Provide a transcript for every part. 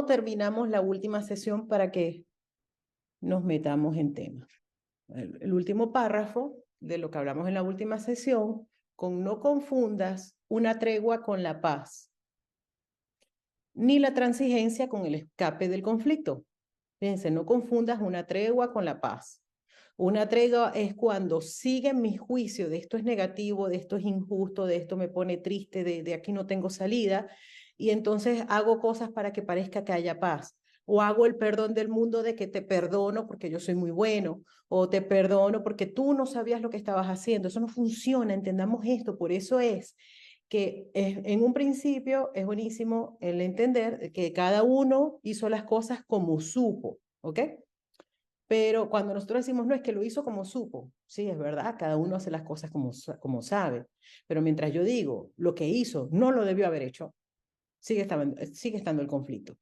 terminamos la última sesión para que nos metamos en tema? El último párrafo de lo que hablamos en la última sesión, con no confundas una tregua con la paz, ni la transigencia con el escape del conflicto. Fíjense, no confundas una tregua con la paz. Una tregua es cuando siguen mis juicios de esto es negativo, de esto es injusto, de esto me pone triste, de aquí no tengo salida, y entonces hago cosas para que parezca que haya paz. O hago el perdón del mundo de que te perdono porque yo soy muy bueno, o te perdono porque tú no sabías lo que estabas haciendo. Eso no funciona, entendamos esto. Por eso es que en un principio es buenísimo el entender que cada uno hizo las cosas como supo, ¿ok? Pero cuando nosotros decimos, no, es que lo hizo como supo, sí, es verdad, cada uno hace las cosas como sabe, pero mientras yo digo, lo que hizo no lo debió haber hecho, sigue estando el conflicto.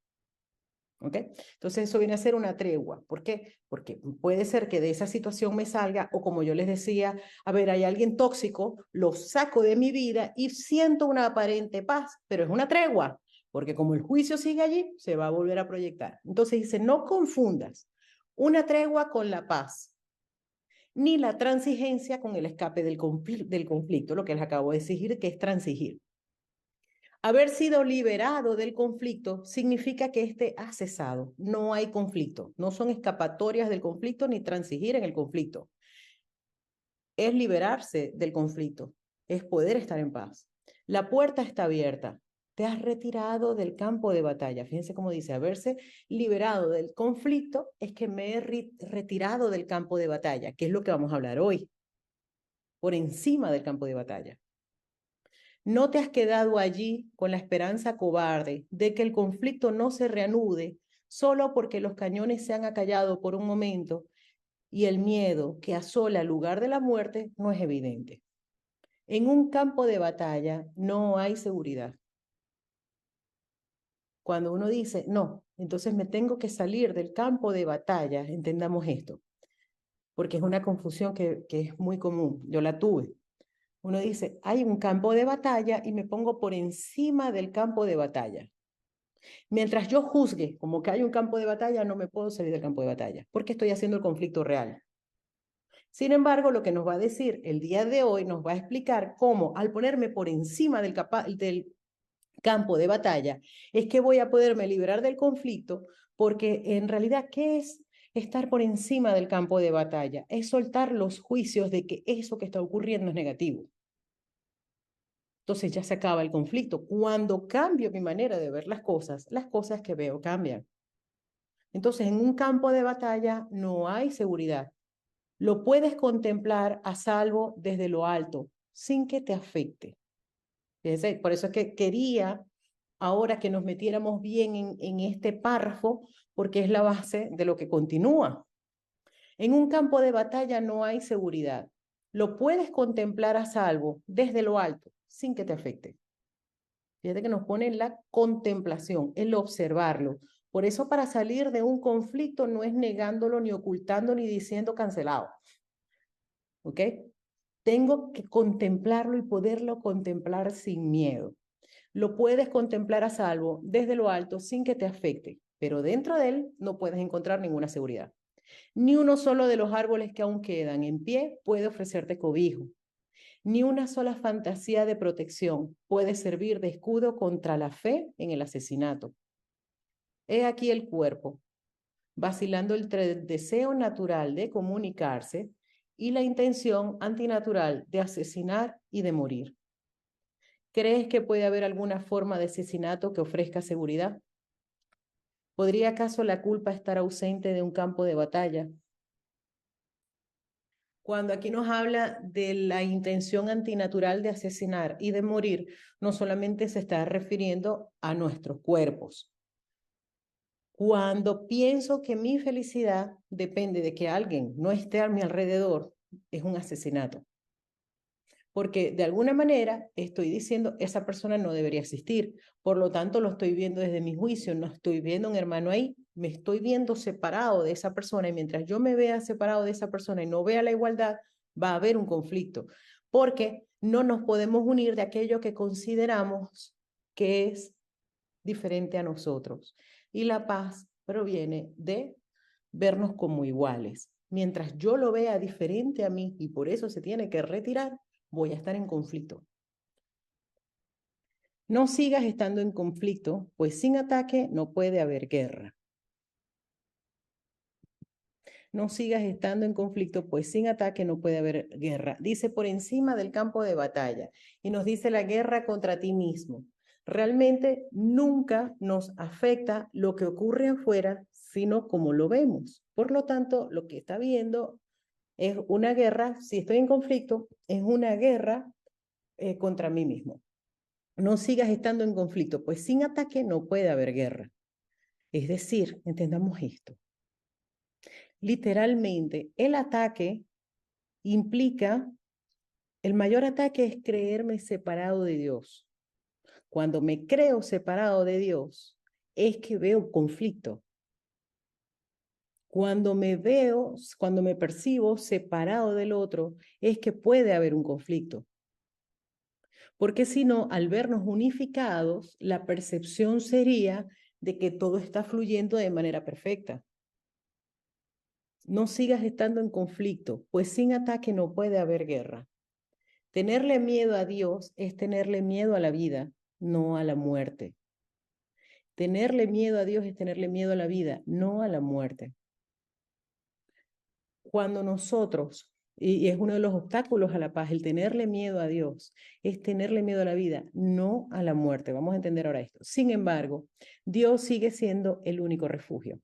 ¿Ok? Entonces eso viene a ser una tregua. ¿Por qué? Porque puede ser que de esa situación me salga, o como yo les decía, a ver, hay alguien tóxico, lo saco de mi vida y siento una aparente paz, pero es una tregua, porque como el juicio sigue allí, se va a volver a proyectar. Entonces dice, no confundas una tregua con la paz, ni la transigencia con el escape del conflicto, lo que les acabo de decir, que es transigir. Haber sido liberado del conflicto significa que éste ha cesado. No hay conflicto. No son escapatorias del conflicto ni transigir en el conflicto. Es liberarse del conflicto. Es poder estar en paz. La puerta está abierta. Te has retirado del campo de batalla. Fíjense cómo dice, haberse liberado del conflicto es que me he retirado del campo de batalla, que es lo que vamos a hablar hoy, por encima del campo de batalla. No te has quedado allí con la esperanza cobarde de que el conflicto no se reanude solo porque los cañones se han acallado por un momento y el miedo que asola el lugar de la muerte no es evidente. En un campo de batalla no hay seguridad. Cuando uno dice, no, entonces me tengo que salir del campo de batalla, entendamos esto, porque es una confusión que es muy común. Yo la tuve. Uno dice, hay un campo de batalla y me pongo por encima del campo de batalla. Mientras yo juzgue como que hay un campo de batalla, no me puedo salir del campo de batalla, porque estoy haciendo el conflicto real. Sin embargo, lo que nos va a decir el día de hoy nos va a explicar cómo, al ponerme por encima del campo de batalla, es que voy a poderme liberar del conflicto, porque en realidad, ¿qué es estar por encima del campo de batalla? Es soltar los juicios de que eso que está ocurriendo es negativo. Entonces ya se acaba el conflicto. Cuando cambio mi manera de ver las cosas que veo cambian. Entonces, en un campo de batalla no hay seguridad. Lo puedes contemplar a salvo desde lo alto, sin que te afecte. Fíjense, por eso es que quería ahora que nos metiéramos bien en este párrafo, porque es la base de lo que continúa. En un campo de batalla no hay seguridad. Lo puedes contemplar a salvo desde lo alto, sin que te afecte. Fíjate que nos pone la contemplación, el observarlo. Por eso para salir de un conflicto no es negándolo, ni ocultando, ni diciendo cancelado. ¿Ok? Tengo que contemplarlo y poderlo contemplar sin miedo. Lo puedes contemplar a salvo desde lo alto sin que te afecte, pero dentro de él no puedes encontrar ninguna seguridad. Ni uno solo de los árboles que aún quedan en pie puede ofrecerte cobijo. Ni una sola fantasía de protección puede servir de escudo contra la fe en el asesinato. He aquí el cuerpo, vacilando entre el deseo natural de comunicarse y la intención antinatural de asesinar y de morir. ¿Crees que puede haber alguna forma de asesinato que ofrezca seguridad? ¿Podría acaso la culpa estar ausente de un campo de batalla? Cuando aquí nos habla de la intención antinatural de asesinar y de morir, no solamente se está refiriendo a nuestros cuerpos. Cuando pienso que mi felicidad depende de que alguien no esté a mi alrededor, es un asesinato. Porque de alguna manera estoy diciendo, esa persona no debería existir. Por lo tanto, lo estoy viendo desde mi juicio, no estoy viendo un hermano ahí, me estoy viendo separado de esa persona y mientras yo me vea separado de esa persona y no vea la igualdad, va a haber un conflicto. Porque no nos podemos unir de aquello que consideramos que es diferente a nosotros. Y la paz proviene de vernos como iguales. Mientras yo lo vea diferente a mí y por eso se tiene que retirar, voy a estar en conflicto. No sigas estando en conflicto, pues sin ataque no puede haber guerra. No sigas estando en conflicto, pues sin ataque no puede haber guerra. Dice por encima del campo de batalla y nos dice la guerra contra ti mismo. Realmente nunca nos afecta lo que ocurre afuera, sino como lo vemos. Por lo tanto, lo que está viendo es una guerra, si estoy en conflicto, es una guerra contra mí mismo. No sigas estando en conflicto, pues sin ataque no puede haber guerra. Es decir, entendamos esto. Literalmente, el ataque implica, el mayor ataque es creerme separado de Dios. Cuando me creo separado de Dios, es que veo conflicto. Cuando me percibo separado del otro, es que puede haber un conflicto. Porque si no, al vernos unificados, la percepción sería de que todo está fluyendo de manera perfecta. No sigas estando en conflicto, pues sin ataque no puede haber guerra. Tenerle miedo a Dios es tenerle miedo a la vida, no a la muerte. Tenerle miedo a Dios es tenerle miedo a la vida, no a la muerte. Cuando nosotros, y es uno de los obstáculos a la paz, el tenerle miedo a Dios, es tenerle miedo a la vida, no a la muerte. Vamos a entender ahora esto. Sin embargo, Dios sigue siendo el único refugio.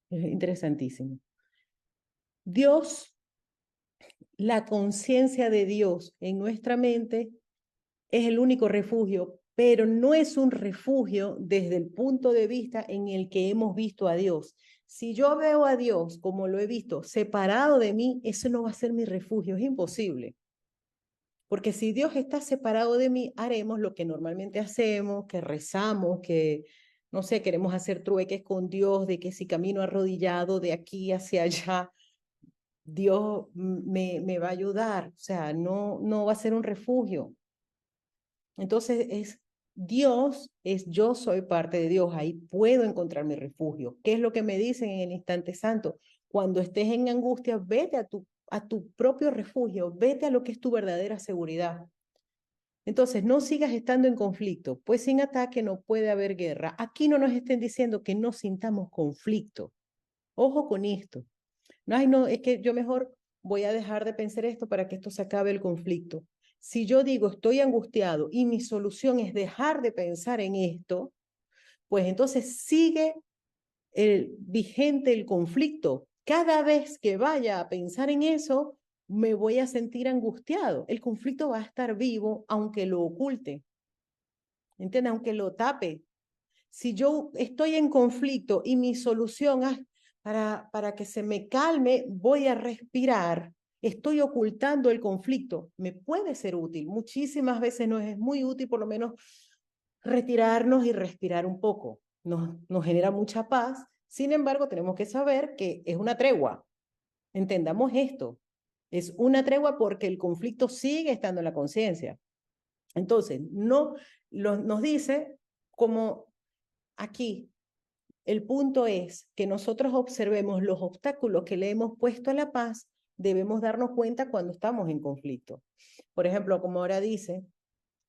Es interesantísimo. Dios, la conciencia de Dios en nuestra mente es el único refugio, pero no es un refugio desde el punto de vista en el que hemos visto a Dios. Si yo veo a Dios como lo he visto, separado de mí, eso no va a ser mi refugio, es imposible. Porque si Dios está separado de mí, haremos lo que normalmente hacemos, que rezamos, que, no sé, queremos hacer trueques con Dios, de que si camino arrodillado de aquí hacia allá, Dios me va a ayudar. O sea, no va a ser un refugio. Entonces es Dios, es yo soy parte de Dios, ahí puedo encontrar mi refugio. ¿Qué es lo que me dicen en el instante santo? Cuando estés en angustia, vete a tu propio refugio, vete a lo que es tu verdadera seguridad. Entonces, no sigas estando en conflicto, pues sin ataque no puede haber guerra. Aquí no nos estén diciendo que no sintamos conflicto. Ojo con esto. Ay, no, es que yo mejor voy a dejar de pensar esto para que esto se acabe el conflicto. Si yo digo estoy angustiado y mi solución es dejar de pensar en esto, pues entonces sigue vigente el conflicto. Cada vez que vaya a pensar en eso, me voy a sentir angustiado. El conflicto va a estar vivo aunque lo oculte, ¿entiendes? Aunque lo tape. Si yo estoy en conflicto y mi solución es para que se me calme, voy a respirar, estoy ocultando el conflicto, me puede ser útil. Muchísimas veces nos es muy útil por lo menos retirarnos y respirar un poco. Nos genera mucha paz. Sin embargo, tenemos que saber que es una tregua. Entendamos esto. Es una tregua porque el conflicto sigue estando en la conciencia. Entonces, nos dice como aquí, el punto es que nosotros observemos los obstáculos que le hemos puesto a la paz, debemos darnos cuenta cuando estamos en conflicto. Por ejemplo, como ahora dice,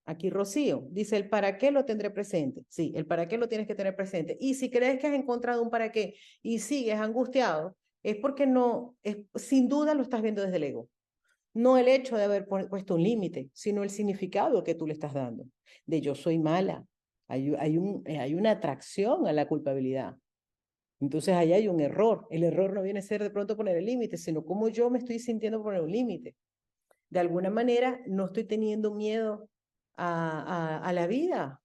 aquí Rocío, dice, el para qué lo tendré presente. Sí, el para qué lo tienes que tener presente. Y si crees que has encontrado un para qué y sigues angustiado, es porque no, sin duda lo estás viendo desde el ego. No el hecho de haber puesto un límite, sino el significado que tú le estás dando. De yo soy mala. Hay una atracción a la culpabilidad. Entonces ahí hay un error. El error no viene a ser de pronto poner el límite, sino cómo yo me estoy sintiendo por poner un límite. De alguna manera no estoy teniendo miedo a la vida.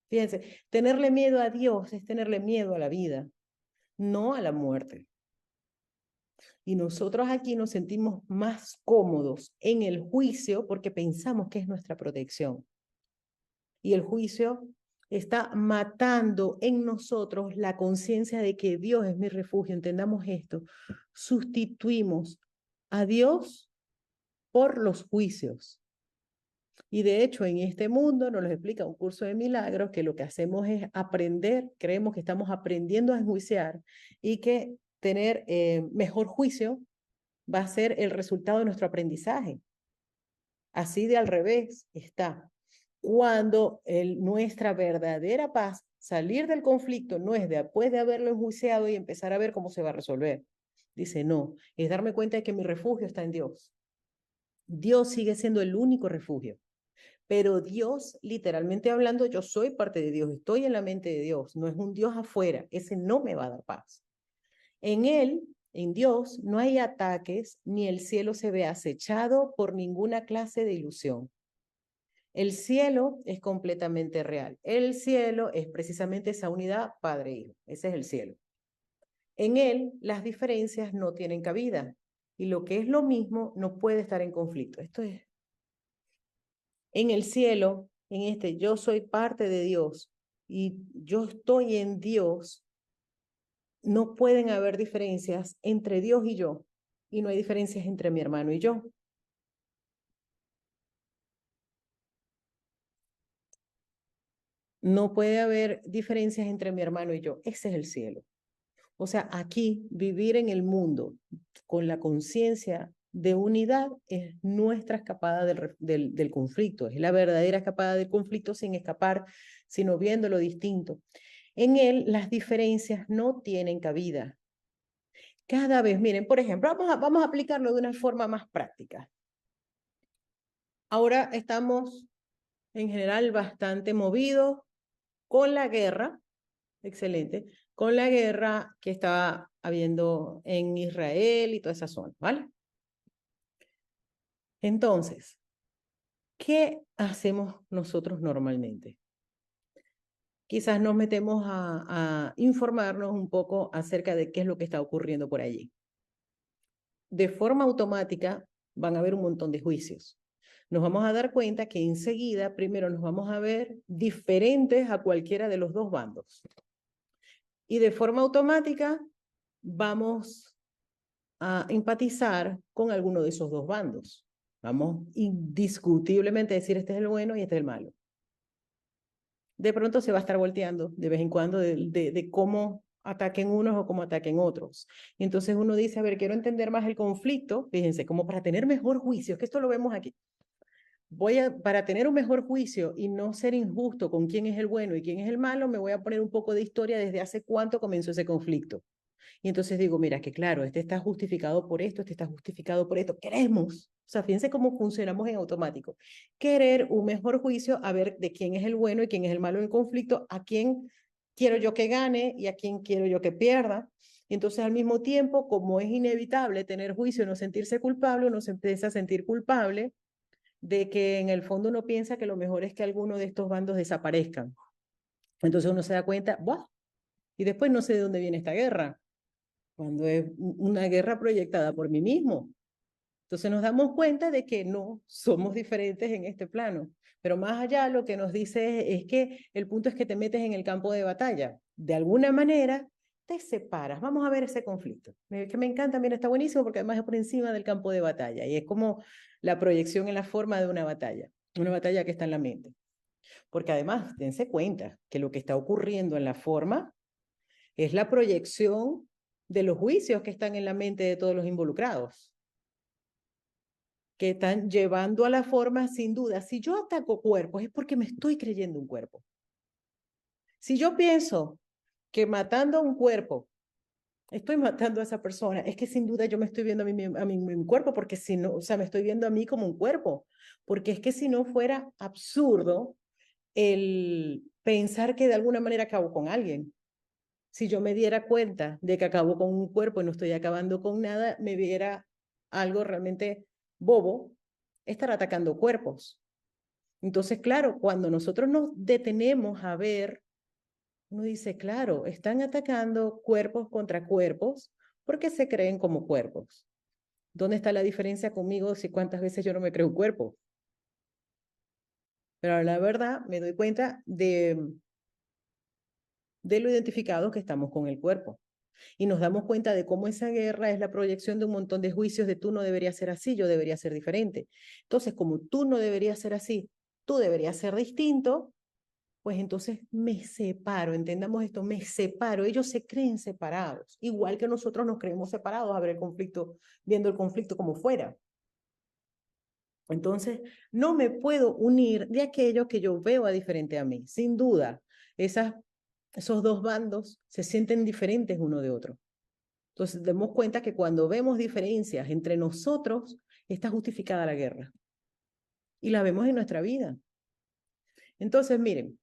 Fíjense, tenerle miedo a Dios es tenerle miedo a la vida, no a la muerte. Y nosotros aquí nos sentimos más cómodos en el juicio porque pensamos que es nuestra protección. Y el juicio está matando en nosotros la conciencia de que Dios es mi refugio. Entendamos esto. Sustituimos a Dios por los juicios. Y de hecho, en este mundo nos lo explica un curso de milagros que lo que hacemos es aprender, creemos que estamos aprendiendo a enjuiciar y que tener mejor juicio va a ser el resultado de nuestro aprendizaje. Así de al revés está. Cuando nuestra verdadera paz, salir del conflicto, no es después de haberlo enjuiciado y empezar a ver cómo se va a resolver. Dice, no, es darme cuenta de que mi refugio está en Dios. Dios sigue siendo el único refugio. Pero Dios, literalmente hablando, yo soy parte de Dios, estoy en la mente de Dios, no es un Dios afuera, ese no me va a dar paz. En Él, en Dios, no hay ataques, ni el cielo se ve acechado por ninguna clase de ilusión. El cielo es completamente real. El cielo es precisamente esa unidad Padre-Hijo. Ese es el cielo. En él, las diferencias no tienen cabida. Y lo que es lo mismo no puede estar en conflicto. Esto es. En el cielo, en este, yo soy parte de Dios y yo estoy en Dios. No pueden haber diferencias entre Dios y yo. Y no hay diferencias entre mi hermano y yo. No puede haber diferencias entre mi hermano y yo. Ese es el cielo. O sea, aquí vivir en el mundo con la conciencia de unidad es nuestra escapada del conflicto, es la verdadera escapada del conflicto sin escapar, sino viendo lo distinto. En él las diferencias no tienen cabida. Cada vez, miren, por ejemplo, vamos a aplicarlo de una forma más práctica. Ahora estamos en general bastante movidos con la guerra, excelente, con la guerra que estaba habiendo en Israel y toda esa zona, ¿vale? Entonces, ¿qué hacemos nosotros normalmente? Quizás nos metemos a informarnos un poco acerca de qué es lo que está ocurriendo por allí. De forma automática van a haber un montón de juicios. Nos vamos a dar cuenta que enseguida, primero nos vamos a ver diferentes a cualquiera de los dos bandos. Y de forma automática vamos a empatizar con alguno de esos dos bandos. Vamos indiscutiblemente a decir este es el bueno y este es el malo. De pronto se va a estar volteando de vez en cuando de cómo ataquen unos o cómo ataquen otros. Y entonces uno dice, a ver, quiero entender más el conflicto, fíjense, como para tener mejor juicio, que esto lo vemos aquí. Para tener un mejor juicio y no ser injusto con quién es el bueno y quién es el malo, me voy a poner un poco de historia desde hace cuánto comenzó ese conflicto. Y entonces digo, mira, que claro, este está justificado por esto, este está justificado por esto. Queremos, o sea, fíjense cómo funcionamos en automático. Querer un mejor juicio, a ver de quién es el bueno y quién es el malo en el conflicto, a quién quiero yo que gane y a quién quiero yo que pierda. Y entonces al mismo tiempo, como es inevitable tener juicio y no sentirse culpable, uno se empieza a sentir culpable de que en el fondo uno piensa que lo mejor es que alguno de estos bandos desaparezcan. Entonces uno se da cuenta, ¡buah! Y después no sé de dónde viene esta guerra cuando es una guerra proyectada por mí mismo. Entonces nos damos cuenta de que no somos diferentes en este plano. Pero más allá lo que nos dice es que el punto es que te metes en el campo de batalla. De alguna manera te separas. Vamos a ver ese conflicto. Que me encanta, mira, está buenísimo porque además es por encima del campo de batalla y es como la proyección en la forma de una batalla que está en la mente. Porque además, dense cuenta que lo que está ocurriendo en la forma es la proyección de los juicios que están en la mente de todos los involucrados, que están llevando a la forma sin duda. Si yo ataco cuerpos es porque me estoy creyendo un cuerpo. Si yo pienso que matando a un cuerpo estoy matando a esa persona, es que sin duda yo me estoy viendo a mi cuerpo, porque si no, o sea, me estoy viendo a mí como un cuerpo, porque es que si no fuera absurdo el pensar que de alguna manera acabo con alguien. Si yo me diera cuenta de que acabo con un cuerpo y no estoy acabando con nada, me viera algo realmente bobo estar atacando cuerpos. Entonces, claro, cuando nosotros nos detenemos a ver, uno dice, claro, están atacando cuerpos contra cuerpos porque se creen como cuerpos. ¿Dónde está la diferencia conmigo si cuántas veces yo no me creo un cuerpo? Pero la verdad me doy cuenta de lo identificados que estamos con el cuerpo. Y nos damos cuenta de cómo esa guerra es la proyección de un montón de juicios de tú no deberías ser así, yo debería ser diferente. Entonces, como tú no deberías ser así, tú deberías ser distinto, pues entonces me separo, entendamos esto, me separo. Ellos se creen separados, igual que nosotros nos creemos separados a ver el conflicto, viendo el conflicto como fuera. Entonces, no me puedo unir de aquello que yo veo a diferente a mí. Sin duda, esos dos bandos se sienten diferentes uno de otro. Entonces, demos cuenta que cuando vemos diferencias entre nosotros, está justificada la guerra. Y la vemos en nuestra vida. Entonces, miren,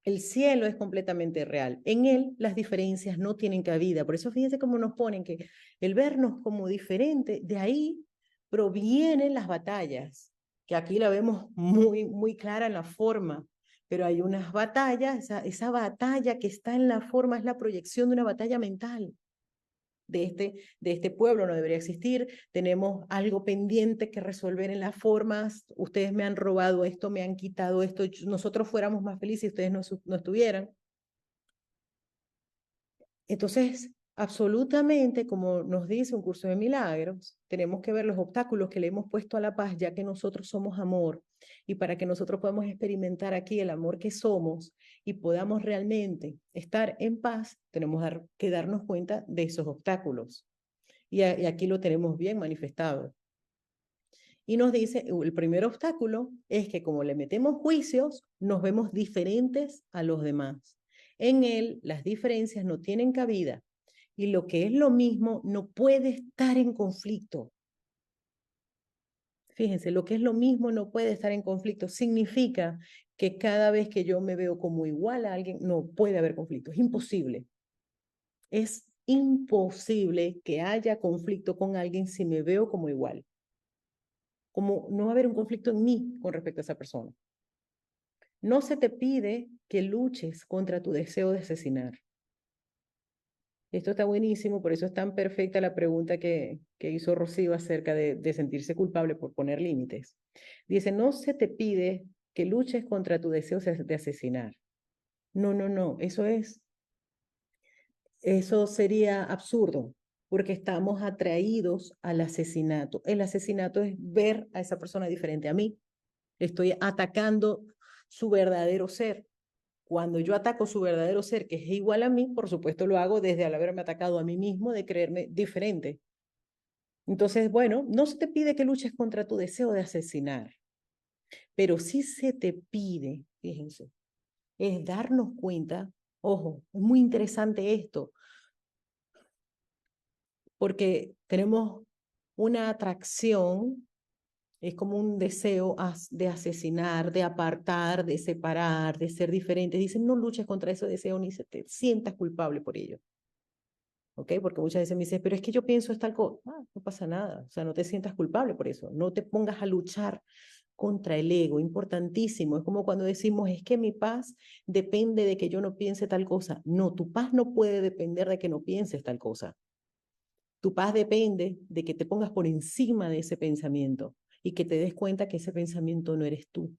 el cielo es completamente real. En él las diferencias no tienen cabida. Por eso fíjense cómo nos ponen que el vernos como diferente, de ahí provienen las batallas, que aquí la vemos muy clara en la forma, pero hay unas batallas, esa batalla que está en la forma es la proyección de una batalla mental. De este pueblo no debería existir, tenemos algo pendiente que resolver en las formas, ustedes me han robado esto, me han quitado esto, nosotros fuéramos más felices si ustedes no estuvieran. Entonces, absolutamente, como nos dice un curso de milagros, tenemos que ver los obstáculos que le hemos puesto a la paz, ya que nosotros somos amor, y para que nosotros podamos experimentar aquí el amor que somos y podamos realmente estar en paz, tenemos que darnos cuenta de esos obstáculos. Y aquí lo tenemos bien manifestado. Y nos dice, el primer obstáculo es que como le metemos juicios, nos vemos diferentes a los demás. En él, las diferencias no tienen cabida y lo que es lo mismo no puede estar en conflicto. Fíjense, lo que es lo mismo no puede estar en conflicto. Significa que cada vez que yo me veo como igual a alguien, no puede haber conflicto. Es imposible. Es imposible que haya conflicto con alguien si me veo como igual. Como no va a haber un conflicto en mí con respecto a esa persona. No se te pide que luches contra tu deseo de asesinar. Esto está buenísimo, por eso es tan perfecta la pregunta que hizo Rocío acerca de sentirse culpable por poner límites. Dice, no se te pide que luches contra tu deseo de asesinar. No, no, no, eso sería absurdo, porque estamos atraídos al asesinato. El asesinato es ver a esa persona diferente a mí. Estoy atacando su verdadero ser. Cuando yo ataco su verdadero ser, que es igual a mí, por supuesto lo hago desde al haberme atacado a mí mismo, de creerme diferente. Entonces, bueno, no se te pide que luches contra tu deseo de asesinar, pero sí se te pide, fíjense, es darnos cuenta, ojo, es muy interesante esto, porque tenemos una atracción, es como un deseo de asesinar, de apartar, de separar, de ser diferente. Dicen, no luches contra ese deseo ni se te sientas culpable por ello. ¿Ok? Porque muchas veces me dicen, pero es que yo pienso es tal cosa. Ah, no pasa nada. O sea, no te sientas culpable por eso. No te pongas a luchar contra el ego. Importantísimo. Es como cuando decimos, es que mi paz depende de que yo no piense tal cosa. No, tu paz no puede depender de que no pienses tal cosa. Tu paz depende de que te pongas por encima de ese pensamiento y que te des cuenta que ese pensamiento no eres tú.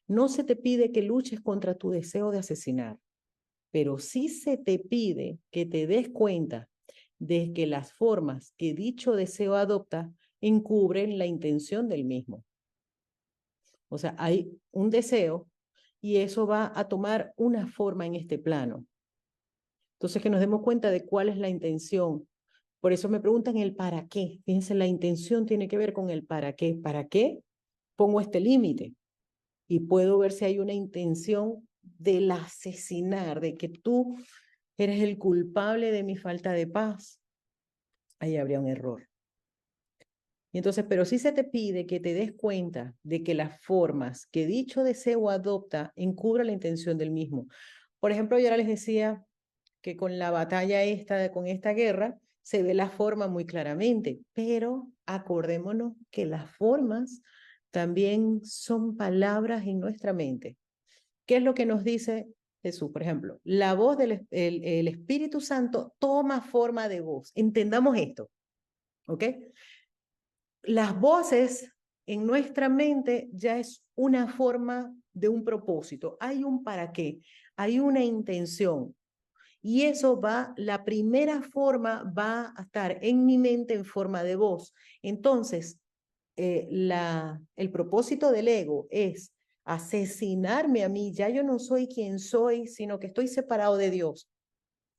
No se te pide que luches contra tu deseo de asesinar, pero sí se te pide que te des cuenta de que las formas que dicho deseo adopta encubren la intención del mismo. O sea, hay un deseo y eso va a tomar una forma en este plano. Entonces, que nos demos cuenta de cuál es la intención. Por eso me preguntan el para qué. Fíjense, la intención tiene que ver con el para qué. ¿Para qué pongo este límite? Y puedo ver si hay una intención del asesinar, de que tú eres el culpable de mi falta de paz. Ahí habría un error. Y entonces, pero sí se te pide que te des cuenta de que las formas que dicho deseo adopta encubra la intención del mismo. Por ejemplo, yo ahora les decía que con la batalla esta, con esta guerra, se ve la forma muy claramente, pero acordémonos que las formas también son palabras en nuestra mente. ¿Qué es lo que nos dice Jesús? Por ejemplo, la voz del el Espíritu Santo toma forma de voz. Entendamos esto, ¿ok? Las voces en nuestra mente ya es una forma de un propósito. Hay un para qué, hay una intención. Y eso va, la primera forma va a estar en mi mente en forma de voz. Entonces, el propósito del ego es asesinarme a mí. Ya yo no soy quien soy, sino que estoy separado de Dios.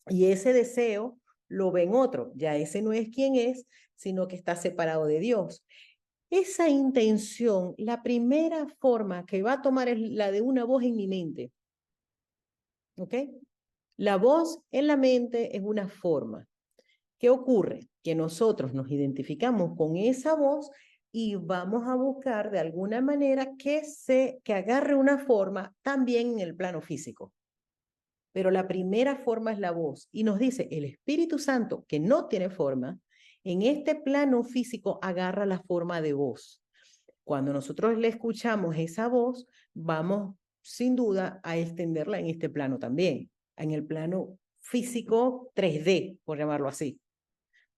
Y ese deseo lo ven otro. Ya ese no es quien es, sino que está separado de Dios. Esa intención, la primera forma que va a tomar es la de una voz en mi mente. ¿Ok? La voz en la mente es una forma. ¿Qué ocurre? Que nosotros nos identificamos con esa voz y vamos a buscar de alguna manera que agarre una forma también en el plano físico. Pero la primera forma es la voz. Y nos dice, el Espíritu Santo, que no tiene forma, en este plano físico agarra la forma de voz. Cuando nosotros le escuchamos esa voz, vamos sin duda a extenderla en este plano también, en el plano físico 3D, por llamarlo así.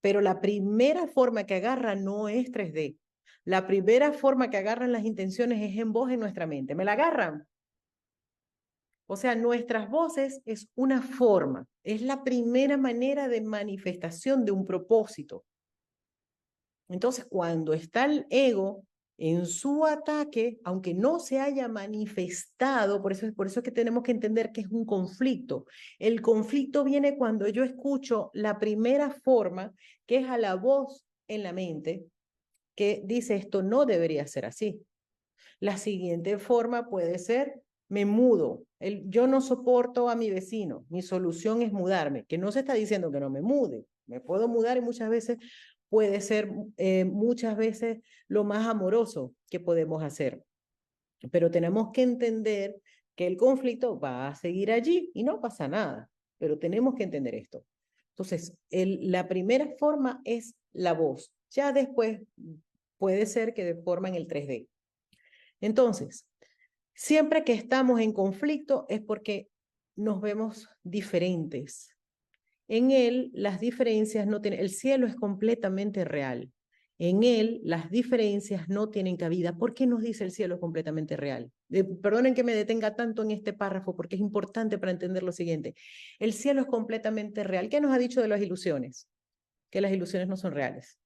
Pero la primera forma que agarra no es 3D. La primera forma que agarran las intenciones es en voz en nuestra mente. ¿Me la agarran? O sea, nuestras voces es una forma, es la primera manera de manifestación de un propósito. Entonces, cuando está el ego en su ataque, aunque no se haya manifestado, por eso es que tenemos que entender que es un conflicto. El conflicto viene cuando yo escucho la primera forma, que es a la voz en la mente, que dice esto no debería ser así. La siguiente forma puede ser, me mudo. Yo no soporto a mi vecino, mi solución es mudarme, que no se está diciendo que no me mude, me puedo mudar y muchas veces puede ser, muchas veces lo más amoroso que podemos hacer. Pero tenemos que entender que el conflicto va a seguir allí y no pasa nada, pero tenemos que entender esto. Entonces, la primera forma es la voz. Ya después puede ser que de forma en el 3D. Entonces, siempre que estamos en conflicto es porque nos vemos diferentes. En él las diferencias no tienen, el cielo es completamente real. En él las diferencias no tienen cabida. ¿Por qué nos dice el cielo es completamente real? Perdonen que me detenga tanto en este párrafo porque es importante para entender lo siguiente. El cielo es completamente real. ¿Qué nos ha dicho de las ilusiones? Que las ilusiones no son reales.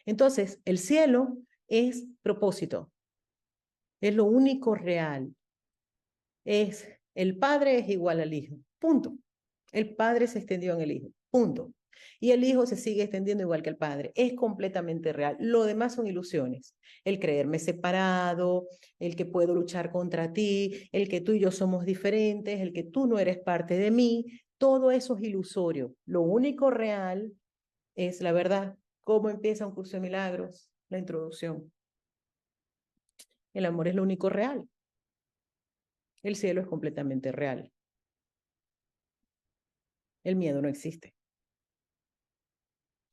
Entonces, el cielo es propósito. Es lo único real. El Padre es igual al Hijo, punto. El Padre se extendió en el Hijo, punto. Y el Hijo se sigue extendiendo igual que el Padre. Es completamente real. Lo demás son ilusiones. El creerme separado, el que puedo luchar contra ti, el que tú y yo somos diferentes, el que tú no eres parte de mí, todo eso es ilusorio. Lo único real es la verdad. ¿Cómo empieza un curso de milagros? La introducción. El amor es lo único real. El cielo es completamente real. El miedo no existe.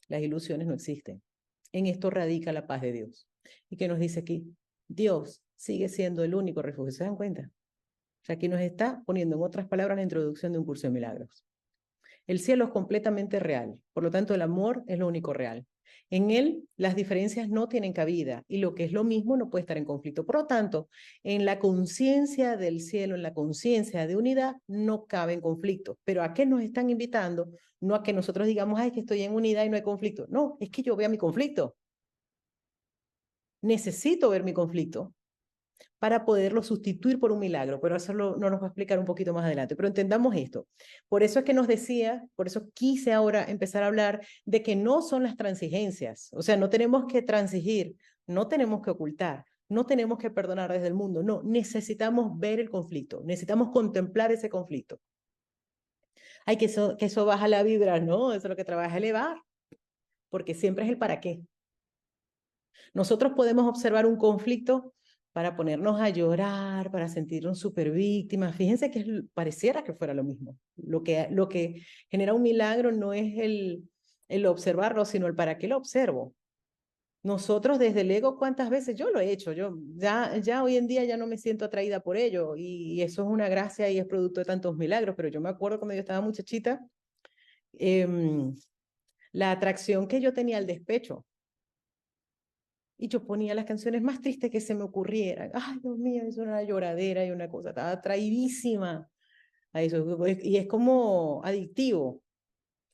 Las ilusiones no existen. En esto radica la paz de Dios. ¿Y qué nos dice aquí? Dios sigue siendo el único refugio. ¿Se dan cuenta? O sea, aquí nos está poniendo en otras palabras la introducción de un curso de milagros. El cielo es completamente real, por lo tanto el amor es lo único real. En él las diferencias no tienen cabida y lo que es lo mismo no puede estar en conflicto. Por lo tanto, en la conciencia del cielo, en la conciencia de unidad, no cabe en conflicto. Pero ¿a qué nos están invitando? No a que nosotros digamos, ay, que estoy en unidad y no hay conflicto. No, es que yo vea mi conflicto. Necesito ver mi conflicto para poderlo sustituir por un milagro, pero eso no nos va a explicar un poquito más adelante. Pero entendamos esto. Por eso es que nos decía, por eso quise ahora empezar a hablar de que no son las transigencias, o sea, no tenemos que transigir, no tenemos que ocultar, no tenemos que perdonar desde el mundo, no, necesitamos ver el conflicto, necesitamos contemplar ese conflicto. Ay, que eso baja la vibra, no, eso es lo que trabaja elevar, porque siempre es el para qué. Nosotros podemos observar un conflicto para ponernos a llorar, para sentirnos súper víctimas. Fíjense que pareciera que fuera lo mismo. Lo que genera un milagro no es el observarlo, sino el para qué lo observo. Nosotros desde el ego, ¿cuántas veces? Yo lo he hecho, yo ya hoy en día ya no me siento atraída por ello y eso es una gracia y es producto de tantos milagros, pero yo me acuerdo cuando yo estaba muchachita, la atracción que yo tenía al despecho, y yo ponía las canciones más tristes que se me ocurrieran. Ay, Dios mío, es una lloradera y una cosa, estaba atraidísima. a eso. Y es como adictivo.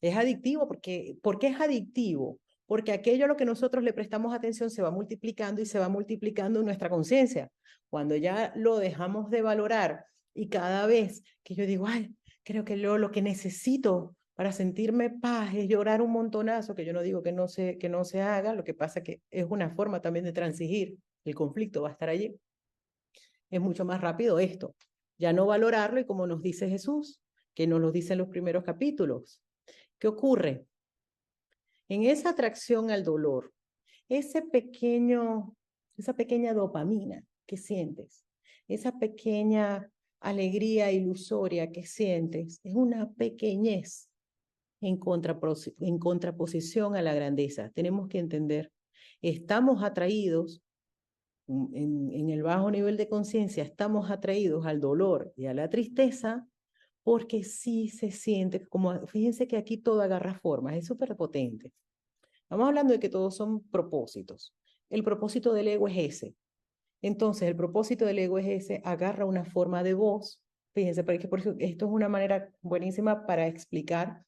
Es adictivo ¿por qué es adictivo? Porque aquello a lo que nosotros le prestamos atención se va multiplicando y se va multiplicando en nuestra conciencia. Cuando ya lo dejamos de valorar y cada vez que yo digo, ay, creo que lo que necesito para sentirme paz es llorar un montonazo, que yo no digo que no se haga, lo que pasa que es una forma también de transigir, el conflicto va a estar allí. Es mucho más rápido esto, ya no valorarlo y como nos dice Jesús, que nos lo dice en los primeros capítulos. ¿Qué ocurre? En esa atracción al dolor, ese pequeño, esa pequeña dopamina que sientes, esa pequeña alegría ilusoria que sientes, es una pequeñez en contraposición a la grandeza. Tenemos que entender, estamos atraídos en el bajo nivel de conciencia, estamos atraídos al dolor y a la tristeza porque sí se siente, como fíjense que aquí todo agarra formas, es súper potente. Estamos hablando de que todos son propósitos. El propósito del ego es ese. Entonces, el propósito del ego es ese, agarra una forma de voz. Fíjense, porque por eso esto es una manera buenísima para explicar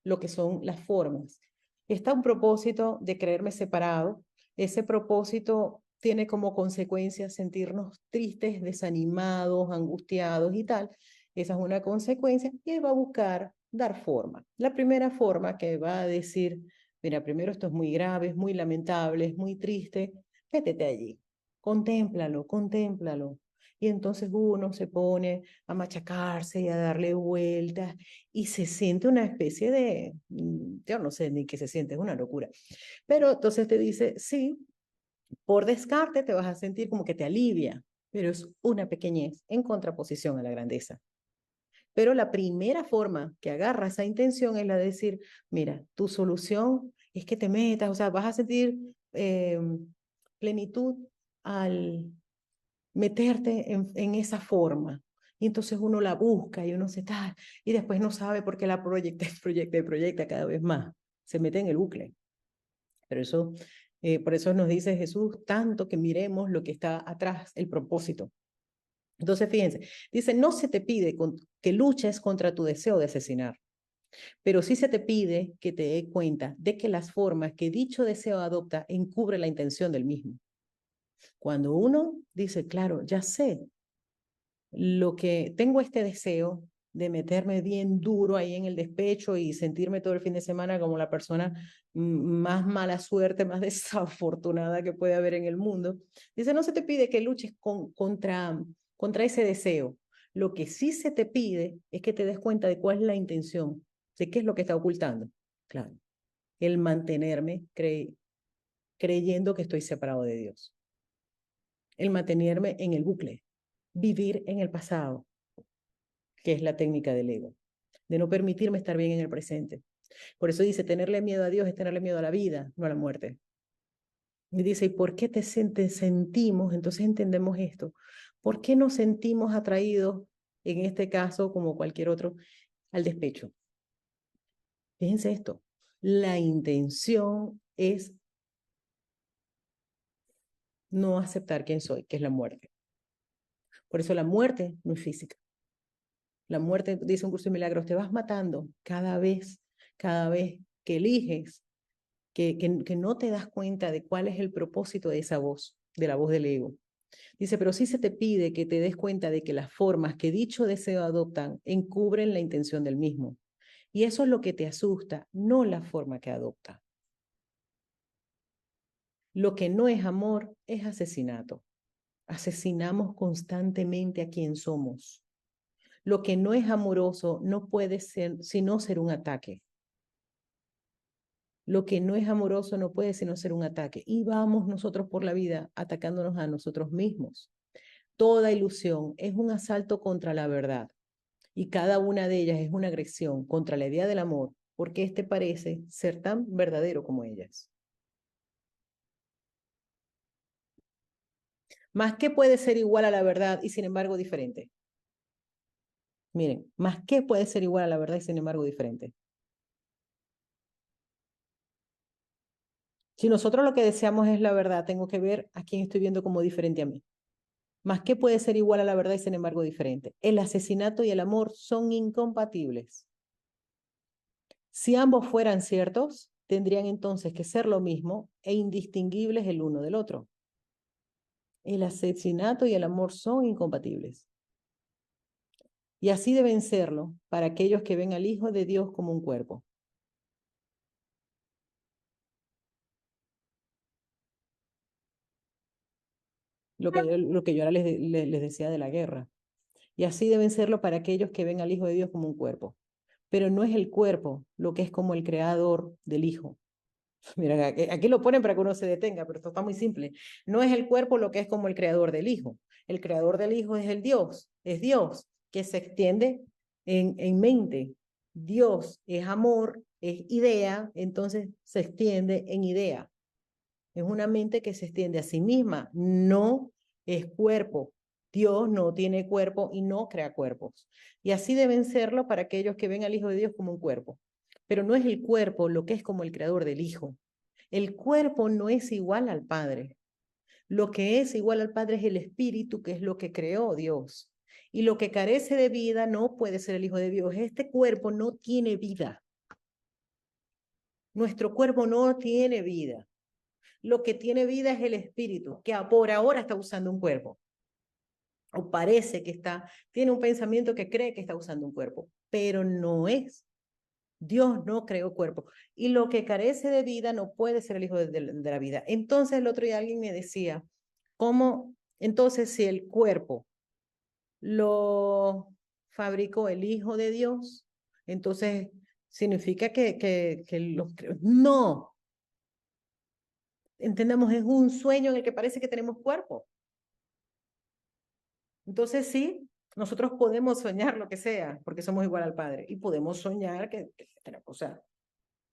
lo que son las formas. Está un propósito de creerme separado. Ese propósito tiene como consecuencia sentirnos tristes, desanimados, angustiados y tal. Esa es una consecuencia y él va a buscar dar forma. La primera forma que va a decir, mira, primero esto es muy grave, es muy lamentable, es muy triste, métete allí, contémplalo, contémplalo. Y entonces uno se pone a machacarse y a darle vueltas y se siente una especie de, yo no sé ni qué se siente, es una locura. Pero entonces te dice, sí, por descarte te vas a sentir como que te alivia, pero es una pequeñez en contraposición a la grandeza. Pero la primera forma que agarra esa intención es la de decir, mira, tu solución es que te metas, o sea, vas a sentir plenitud al meterte en esa forma. Y entonces uno la busca y uno se está, y después no sabe por qué la proyecta, proyecta y proyecta cada vez más. Se mete en el bucle. Pero eso, por eso nos dice Jesús, tanto que miremos lo que está atrás, el propósito. Entonces, fíjense, dice, no se te pide que luches contra tu deseo de asesinar, pero sí se te pide que te dé cuenta de que las formas que dicho deseo adopta encubre la intención del mismo. Cuando uno dice, claro, ya sé lo que tengo este deseo de meterme bien duro ahí en el despecho y sentirme todo el fin de semana como la persona más mala suerte, más desafortunada que puede haber en el mundo. Dice, no se te pide que luches contra ese deseo. Lo que sí se te pide es que te des cuenta de cuál es la intención, de qué es lo que está ocultando. Claro, el mantenerme creyendo que estoy separado de Dios, el mantenerme en el bucle, vivir en el pasado, que es la técnica del ego, de no permitirme estar bien en el presente. Por eso dice, tenerle miedo a Dios es tenerle miedo a la vida, no a la muerte. Y dice, ¿y por qué te sentimos? Entonces entendemos esto. ¿Por qué nos sentimos atraídos, en este caso, como cualquier otro, al despecho? Fíjense esto, la intención es no aceptar quién soy, que es la muerte. Por eso la muerte no es física. La muerte, dice un curso de milagros, te vas matando cada vez que eliges, que no te das cuenta de cuál es el propósito de esa voz, de la voz del ego. Dice, pero sí se te pide que te des cuenta de que las formas que dicho deseo adoptan encubren la intención del mismo. Y eso es lo que te asusta, no la forma que adopta. Lo que no es amor es asesinato. Asesinamos constantemente a quien somos. Lo que no es amoroso no puede ser sino ser un ataque. Lo que no es amoroso no puede sino ser un ataque. Y vamos nosotros por la vida atacándonos a nosotros mismos. Toda ilusión es un asalto contra la verdad y cada una de ellas es una agresión contra la idea del amor porque éste parece ser tan verdadero como ellas. Más que puede ser igual a la verdad y sin embargo diferente. Miren, más que puede ser igual a la verdad y sin embargo diferente. Si nosotros lo que deseamos es la verdad, tengo que ver a quién estoy viendo como diferente a mí. Más que puede ser igual a la verdad y sin embargo diferente. El asesinato y el amor son incompatibles. Si ambos fueran ciertos, tendrían entonces que ser lo mismo e indistinguibles el uno del otro. El asesinato y el amor son incompatibles. Y así deben serlo para aquellos que ven al Hijo de Dios como un cuerpo. Lo que yo ahora les decía de la guerra. Y así deben serlo para aquellos que ven al Hijo de Dios como un cuerpo. Pero no es el cuerpo lo que es como el creador del Hijo. Mira, aquí lo ponen para que uno se detenga, pero esto está muy simple. No es el cuerpo lo que es como el creador del Hijo. El creador del Hijo es el Dios, es Dios, que se extiende en mente. Dios es amor, es idea, entonces se extiende en idea. Es una mente que se extiende a sí misma, no es cuerpo. Dios no tiene cuerpo y no crea cuerpos. Y así deben serlo para aquellos que ven al Hijo de Dios como un cuerpo. Pero no es el cuerpo lo que es como el creador del Hijo. El cuerpo no es igual al Padre. Lo que es igual al Padre es el Espíritu, que es lo que creó Dios. Y lo que carece de vida no puede ser el Hijo de Dios. Este cuerpo no tiene vida. Nuestro cuerpo no tiene vida. Lo que tiene vida es el espíritu, que por ahora está usando un cuerpo. O parece que tiene un pensamiento que cree que está usando un cuerpo, pero no es. Dios no creó cuerpo. Y lo que carece de vida no puede ser el hijo de la vida. Entonces el otro día alguien me decía, ¿cómo? Entonces si el cuerpo lo fabricó el Hijo de Dios, entonces significa que los creó. No, entendemos, es un sueño en el que parece que tenemos cuerpo. Entonces sí, nosotros podemos soñar lo que sea, porque somos igual al Padre, y podemos soñar o sea,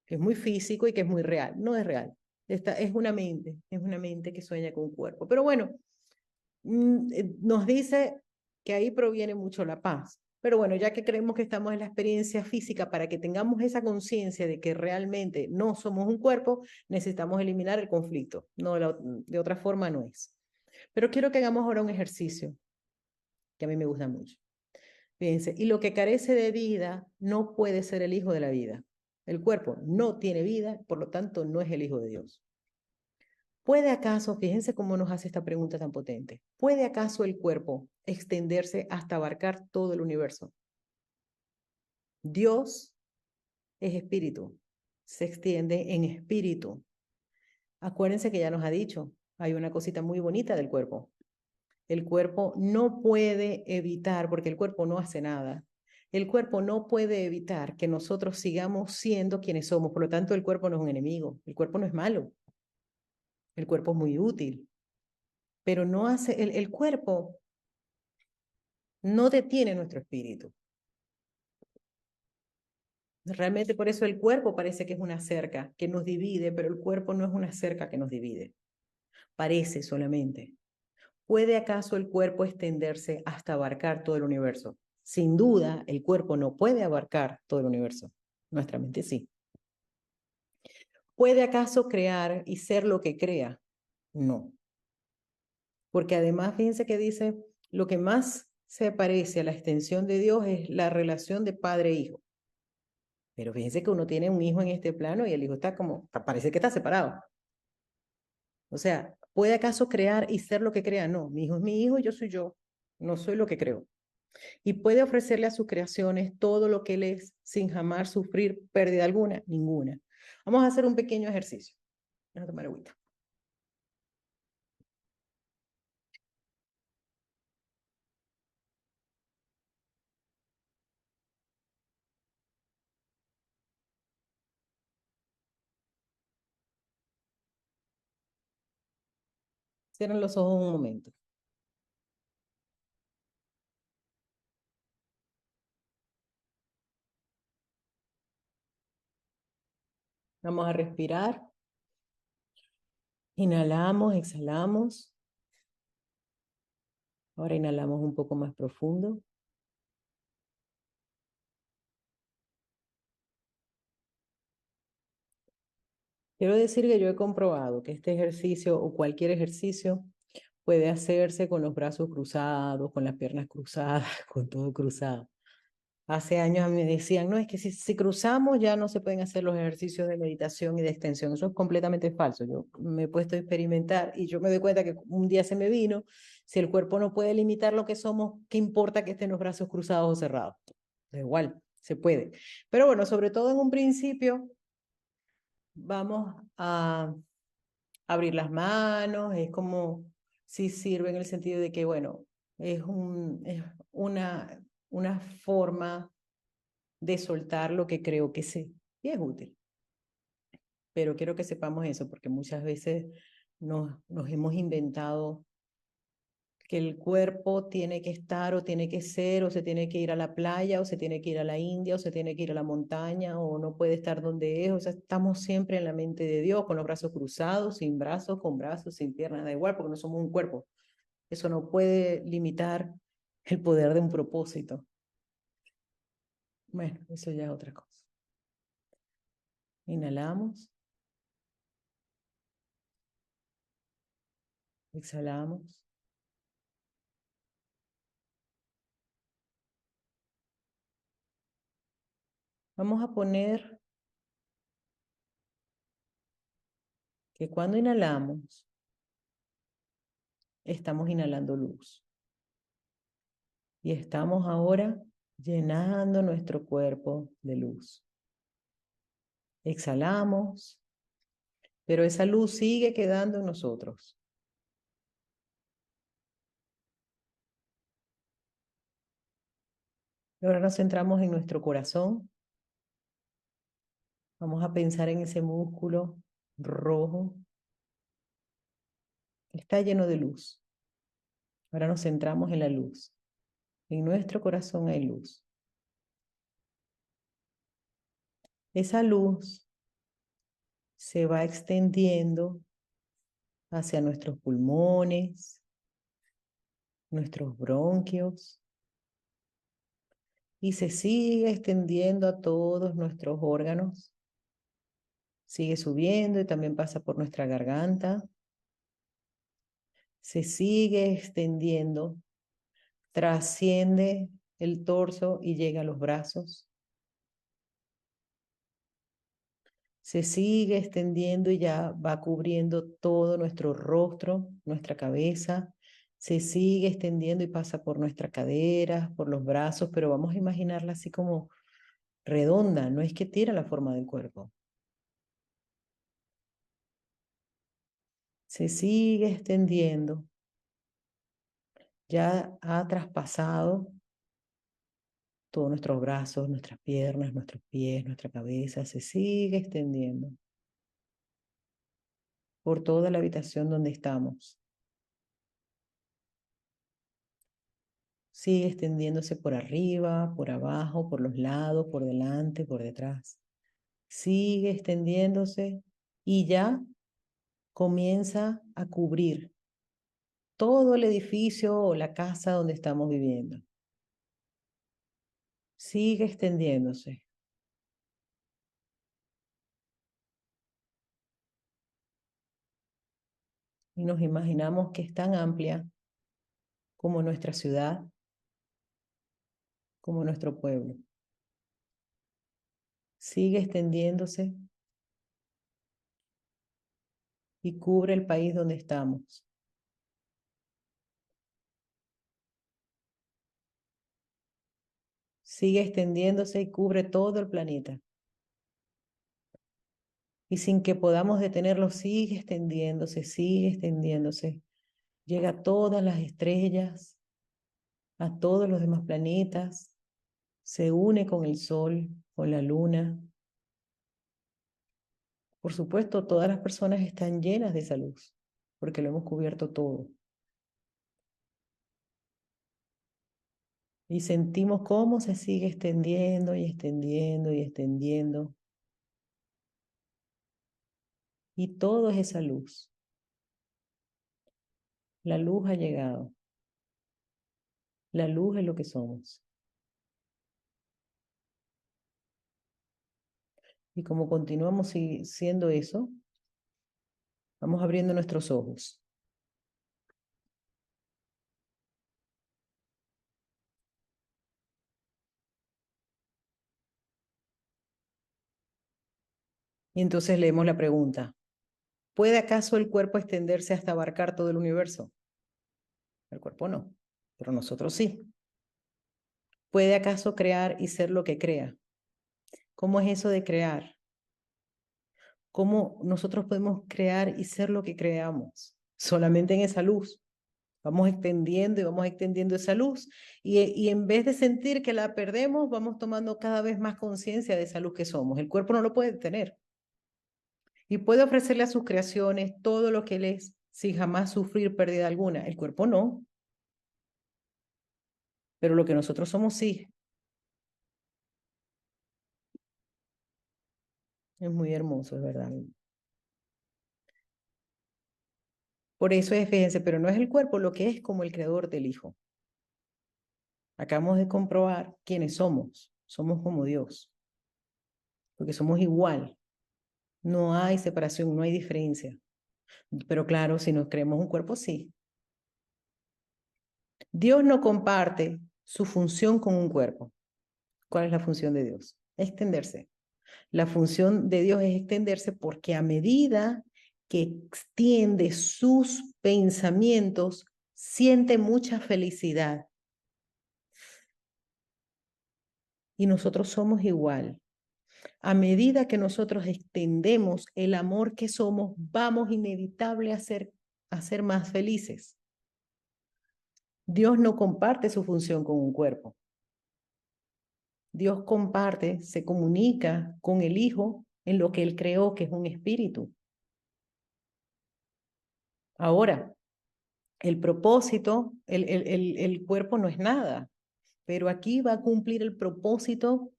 que es muy físico y que es muy real. No es real. Es una mente que sueña con un cuerpo. Pero bueno, nos dice que ahí proviene mucho la paz. Pero bueno, ya que creemos que estamos en la experiencia física, para que tengamos esa conciencia de que realmente no somos un cuerpo, necesitamos eliminar el conflicto. No, de otra forma no es. Pero quiero que hagamos ahora un ejercicio que a mí me gusta mucho. Fíjense, y lo que carece de vida no puede ser el hijo de la vida. El cuerpo no tiene vida, por lo tanto no es el hijo de Dios. ¿Puede acaso, fíjense cómo nos hace esta pregunta tan potente, ¿puede acaso el cuerpo extenderse hasta abarcar todo el universo? Dios es espíritu, se extiende en espíritu. Acuérdense que ya nos ha dicho, hay una cosita muy bonita del cuerpo. El cuerpo no puede evitar, porque el cuerpo no hace nada, el cuerpo no puede evitar que nosotros sigamos siendo quienes somos. Por lo tanto, el cuerpo no es un enemigo, el cuerpo no es malo, el cuerpo es muy útil, pero no hace, el cuerpo no detiene nuestro espíritu. Realmente por eso el cuerpo parece que es una cerca que nos divide, pero el cuerpo no es una cerca que nos divide. Parece solamente. ¿Puede acaso el cuerpo extenderse hasta abarcar todo el universo? Sin duda, el cuerpo no puede abarcar todo el universo. Nuestra mente sí. ¿Puede acaso crear y ser lo que crea? No. Porque además, fíjense que dice, lo que más se parece a la extensión de Dios es la relación de padre-hijo. Pero fíjense que uno tiene un hijo en este plano y el hijo está como, parece que está separado. O sea, ¿puede acaso crear y ser lo que crea? No, mi hijo es mi hijo y yo soy yo. No soy lo que creo. Y puede ofrecerle a sus creaciones todo lo que él es sin jamás sufrir pérdida alguna, ninguna. Vamos a hacer un pequeño ejercicio. Vamos a tomar agüita. Cierren los ojos un momento. Vamos a respirar. Inhalamos, exhalamos. Ahora inhalamos un poco más profundo. Quiero decir que yo he comprobado que este ejercicio o cualquier ejercicio puede hacerse con los brazos cruzados, con las piernas cruzadas, con todo cruzado. Hace años a mí me decían, no, es que si cruzamos ya no se pueden hacer los ejercicios de meditación y de extensión. Eso es completamente falso. Yo me he puesto a experimentar y yo me doy cuenta que un día se me vino, si el cuerpo no puede limitar lo que somos, ¿qué importa que estén los brazos cruzados o cerrados? Da igual, se puede. Pero bueno, sobre todo en un principio, vamos a abrir las manos, es como si sirve en el sentido de que, bueno, es una forma de soltar lo que creo que sé y es útil. Pero quiero que sepamos eso porque muchas veces nos hemos inventado que el cuerpo tiene que estar o tiene que ser o se tiene que ir a la playa o se tiene que ir a la India o se tiene que ir a la montaña o no puede estar donde es. O sea, estamos siempre en la mente de Dios con los brazos cruzados, sin brazos, con brazos, sin piernas, da igual porque no somos un cuerpo. Eso no puede limitar el poder de un propósito. Bueno, eso ya es otra cosa. Inhalamos, exhalamos. Vamos a poner que cuando inhalamos, estamos inhalando luz. Y estamos ahora llenando nuestro cuerpo de luz. Exhalamos, pero esa luz sigue quedando en nosotros. Y ahora nos centramos en nuestro corazón. Vamos a pensar en ese músculo rojo. Está lleno de luz. Ahora nos centramos en la luz. En nuestro corazón hay luz. Esa luz se va extendiendo hacia nuestros pulmones, nuestros bronquios, y se sigue extendiendo a todos nuestros órganos. Sigue subiendo y también pasa por nuestra garganta. Se sigue extendiendo, trasciende el torso y llega a los brazos. Se sigue extendiendo y ya va cubriendo todo nuestro rostro, nuestra cabeza. Se sigue extendiendo y pasa por nuestra cadera, por los brazos, pero vamos a imaginarla así como redonda, no es que tira la forma del cuerpo. Se sigue extendiendo, ya ha traspasado todos nuestros brazos, nuestras piernas, nuestros pies, nuestra cabeza, se sigue extendiendo por toda la habitación donde estamos. Sigue extendiéndose por arriba, por abajo, por los lados, por delante, por detrás. Sigue extendiéndose y ya comienza a cubrir todo el edificio o la casa donde estamos viviendo. Sigue extendiéndose. Y nos imaginamos que es tan amplia como nuestra ciudad, como nuestro pueblo. Sigue extendiéndose y cubre el país donde estamos. Sigue extendiéndose y cubre todo el planeta. Y sin que podamos detenerlo, sigue extendiéndose, sigue extendiéndose. Llega a todas las estrellas, a todos los demás planetas, se une con el Sol, con la Luna. Por supuesto, todas las personas están llenas de esa luz, porque lo hemos cubierto todo. Y sentimos cómo se sigue extendiendo y extendiendo y extendiendo. Y todo es esa luz. La luz ha llegado. La luz es lo que somos. Y como continuamos siendo eso, vamos abriendo nuestros ojos. Y entonces leemos la pregunta, ¿puede acaso el cuerpo extenderse hasta abarcar todo el universo? El cuerpo no, pero nosotros sí. ¿Puede acaso crear y ser lo que crea? ¿Cómo es eso de crear? ¿Cómo nosotros podemos crear y ser lo que creamos? Solamente en esa luz. Vamos extendiendo y vamos extendiendo esa luz y en vez de sentir que la perdemos, vamos tomando cada vez más conciencia de esa luz que somos. El cuerpo no lo puede tener y puede ofrecerle a sus creaciones todo lo que él es sin jamás sufrir pérdida alguna. El cuerpo no, pero lo que nosotros somos sí. Es muy hermoso, es verdad. Por eso es, fíjense, pero no es el cuerpo lo que es como el creador del Hijo. Acabamos de comprobar quiénes somos. Somos como Dios, porque somos igual. No hay separación, no hay diferencia. Pero claro, si nos creemos un cuerpo, sí. Dios no comparte su función con un cuerpo. ¿Cuál es la función de Dios? Extenderse. La función de Dios es extenderse porque a medida que extiende sus pensamientos, siente mucha felicidad. Y nosotros somos igual. A medida que nosotros extendemos el amor que somos, vamos inevitable a ser más felices. Dios no comparte su función con un cuerpo. Dios comparte, se comunica con el Hijo en lo que Él creó, que es un espíritu. Ahora, el propósito, el cuerpo no es nada, pero aquí va a cumplir el propósito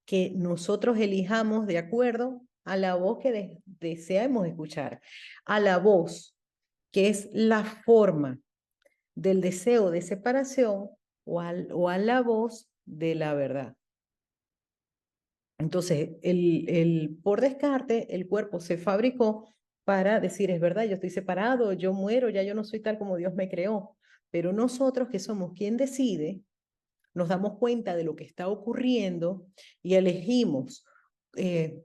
que nosotros elijamos de acuerdo a la voz que deseamos escuchar, a la voz que es la forma del deseo de separación o a la voz de la verdad. Entonces, por descarte, el cuerpo se fabricó para decir, es verdad, yo estoy separado, yo muero, ya yo no soy tal como Dios me creó. Pero nosotros que somos quien decide, nos damos cuenta de lo que está ocurriendo y elegimos eh,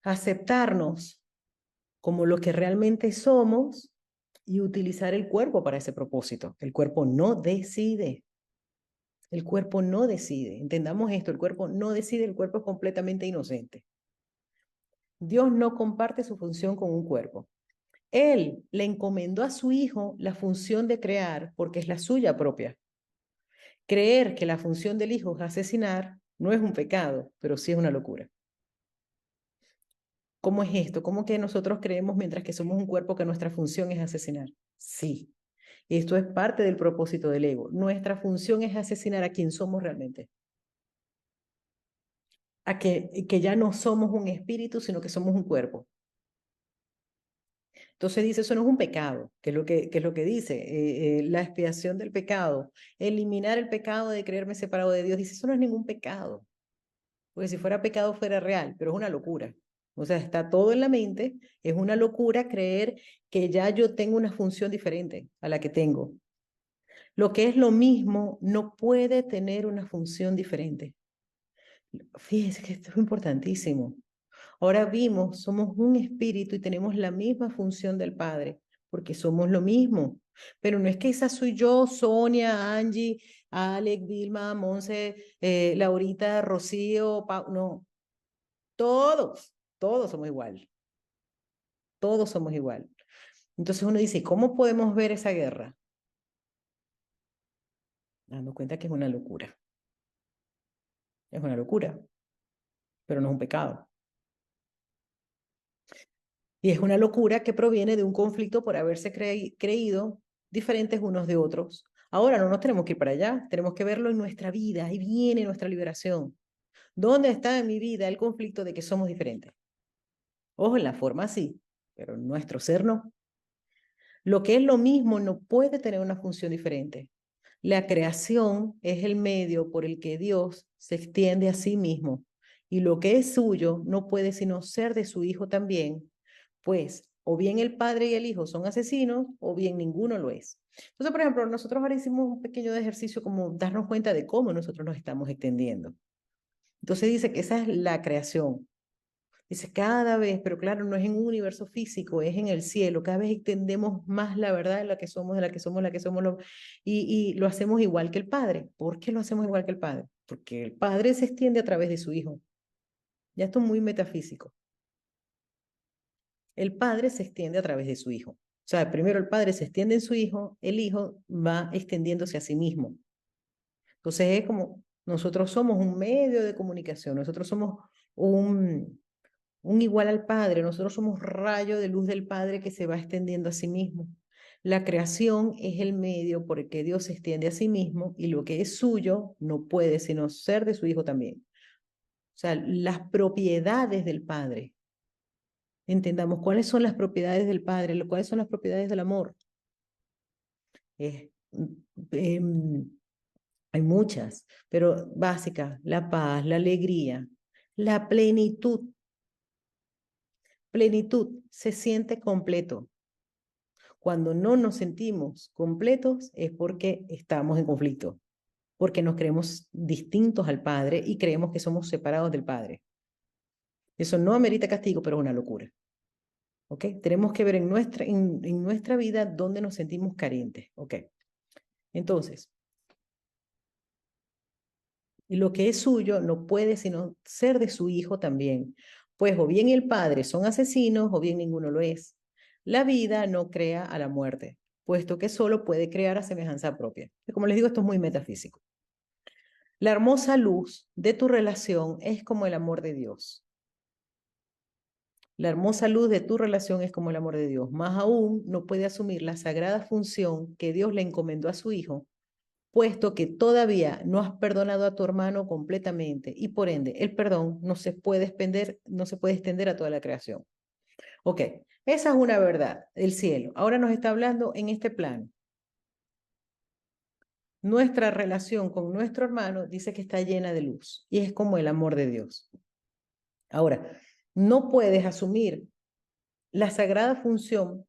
aceptarnos como lo que realmente somos y utilizar el cuerpo para ese propósito. El cuerpo no decide. El cuerpo no decide. Entendamos esto, el cuerpo no decide, el cuerpo es completamente inocente. Dios no comparte su función con un cuerpo. Él le encomendó a su hijo la función de crear porque es la suya propia. Creer que la función del hijo es asesinar no es un pecado, pero sí es una locura. ¿Cómo es esto? ¿Cómo que nosotros creemos mientras que somos un cuerpo que nuestra función es asesinar? Sí, esto es parte del propósito del ego. Nuestra función es asesinar a quien somos realmente. A que ya no somos un espíritu, sino que somos un cuerpo. Entonces dice, eso no es un pecado, que es lo que dice, la expiación del pecado, eliminar el pecado de creerme separado de Dios. Dice, eso no es ningún pecado, porque si fuera pecado fuera real, pero es una locura. O sea, está todo en la mente, es una locura creer que ya yo tengo una función diferente a la que tengo. Lo que es lo mismo no puede tener una función diferente. Fíjense que esto es importantísimo. Ahora vimos, somos un espíritu y tenemos la misma función del Padre, porque somos lo mismo. Pero no es que esa soy yo, Sonia, Angie, Alex, Vilma, Monse, Laurita, Rocío, no. Todos somos igual. Todos somos igual. Entonces uno dice, ¿cómo podemos ver esa guerra? Dando cuenta que es una locura. Es una locura, pero no es un pecado. Y es una locura que proviene de un conflicto por haberse creído diferentes unos de otros. Ahora no nos tenemos que ir para allá, tenemos que verlo en nuestra vida. Ahí viene nuestra liberación. ¿Dónde está en mi vida el conflicto de que somos diferentes? Ojo, en la forma sí, pero en nuestro ser no. Lo que es lo mismo no puede tener una función diferente. La creación es el medio por el que Dios se extiende a sí mismo. Y lo que es suyo no puede sino ser de su Hijo también, pues o bien el Padre y el Hijo son asesinos o bien ninguno lo es. Entonces, por ejemplo, nosotros ahora hicimos un pequeño ejercicio como darnos cuenta de cómo nosotros nos estamos extendiendo. Entonces dice que esa es la creación. Dice, cada vez, pero claro, no es en un universo físico, es en el cielo. Cada vez entendemos más la verdad de la que somos, de la que somos, la que somos, y lo hacemos igual que el Padre. ¿Por qué lo hacemos igual que el Padre? Porque el Padre se extiende a través de su Hijo. Ya esto es muy metafísico. El Padre se extiende a través de su Hijo. O sea, primero el Padre se extiende en su Hijo, el Hijo va extendiéndose a sí mismo. Entonces es como, nosotros somos un medio de comunicación, nosotros somos un igual al Padre, nosotros somos rayo de luz del Padre que se va extendiendo a sí mismo. La creación es el medio por el que Dios se extiende a sí mismo y lo que es suyo no puede sino ser de su Hijo también. O sea, las propiedades del Padre. Entendamos cuáles son las propiedades del Padre, cuáles son las propiedades del amor. Eh, eh, hay muchas, pero básicas, la paz, la alegría, la plenitud. Plenitud se siente completo. Cuando no nos sentimos completos es porque estamos en conflicto, porque nos creemos distintos al Padre y creemos que somos separados del Padre. Eso no amerita castigo, pero es una locura. ¿Ok? Tenemos que ver en nuestra vida dónde nos sentimos carentes. ¿Ok? Entonces, lo que es suyo no puede sino ser de su hijo también, pues o bien el padre son asesinos o bien ninguno lo es. La vida no crea a la muerte, puesto que solo puede crear a semejanza propia. Como les digo, esto es muy metafísico. La hermosa luz de tu relación es como el amor de Dios. La hermosa luz de tu relación es como el amor de Dios. Más aún, no puede asumir la sagrada función que Dios le encomendó a su hijo, puesto que todavía no has perdonado a tu hermano completamente y por ende el perdón no se puede extender a toda la creación. Ok, esa es una verdad del cielo. Ahora nos está hablando en este plano. Nuestra relación con nuestro hermano dice que está llena de luz y es como el amor de Dios. Ahora, no puedes asumir la sagrada función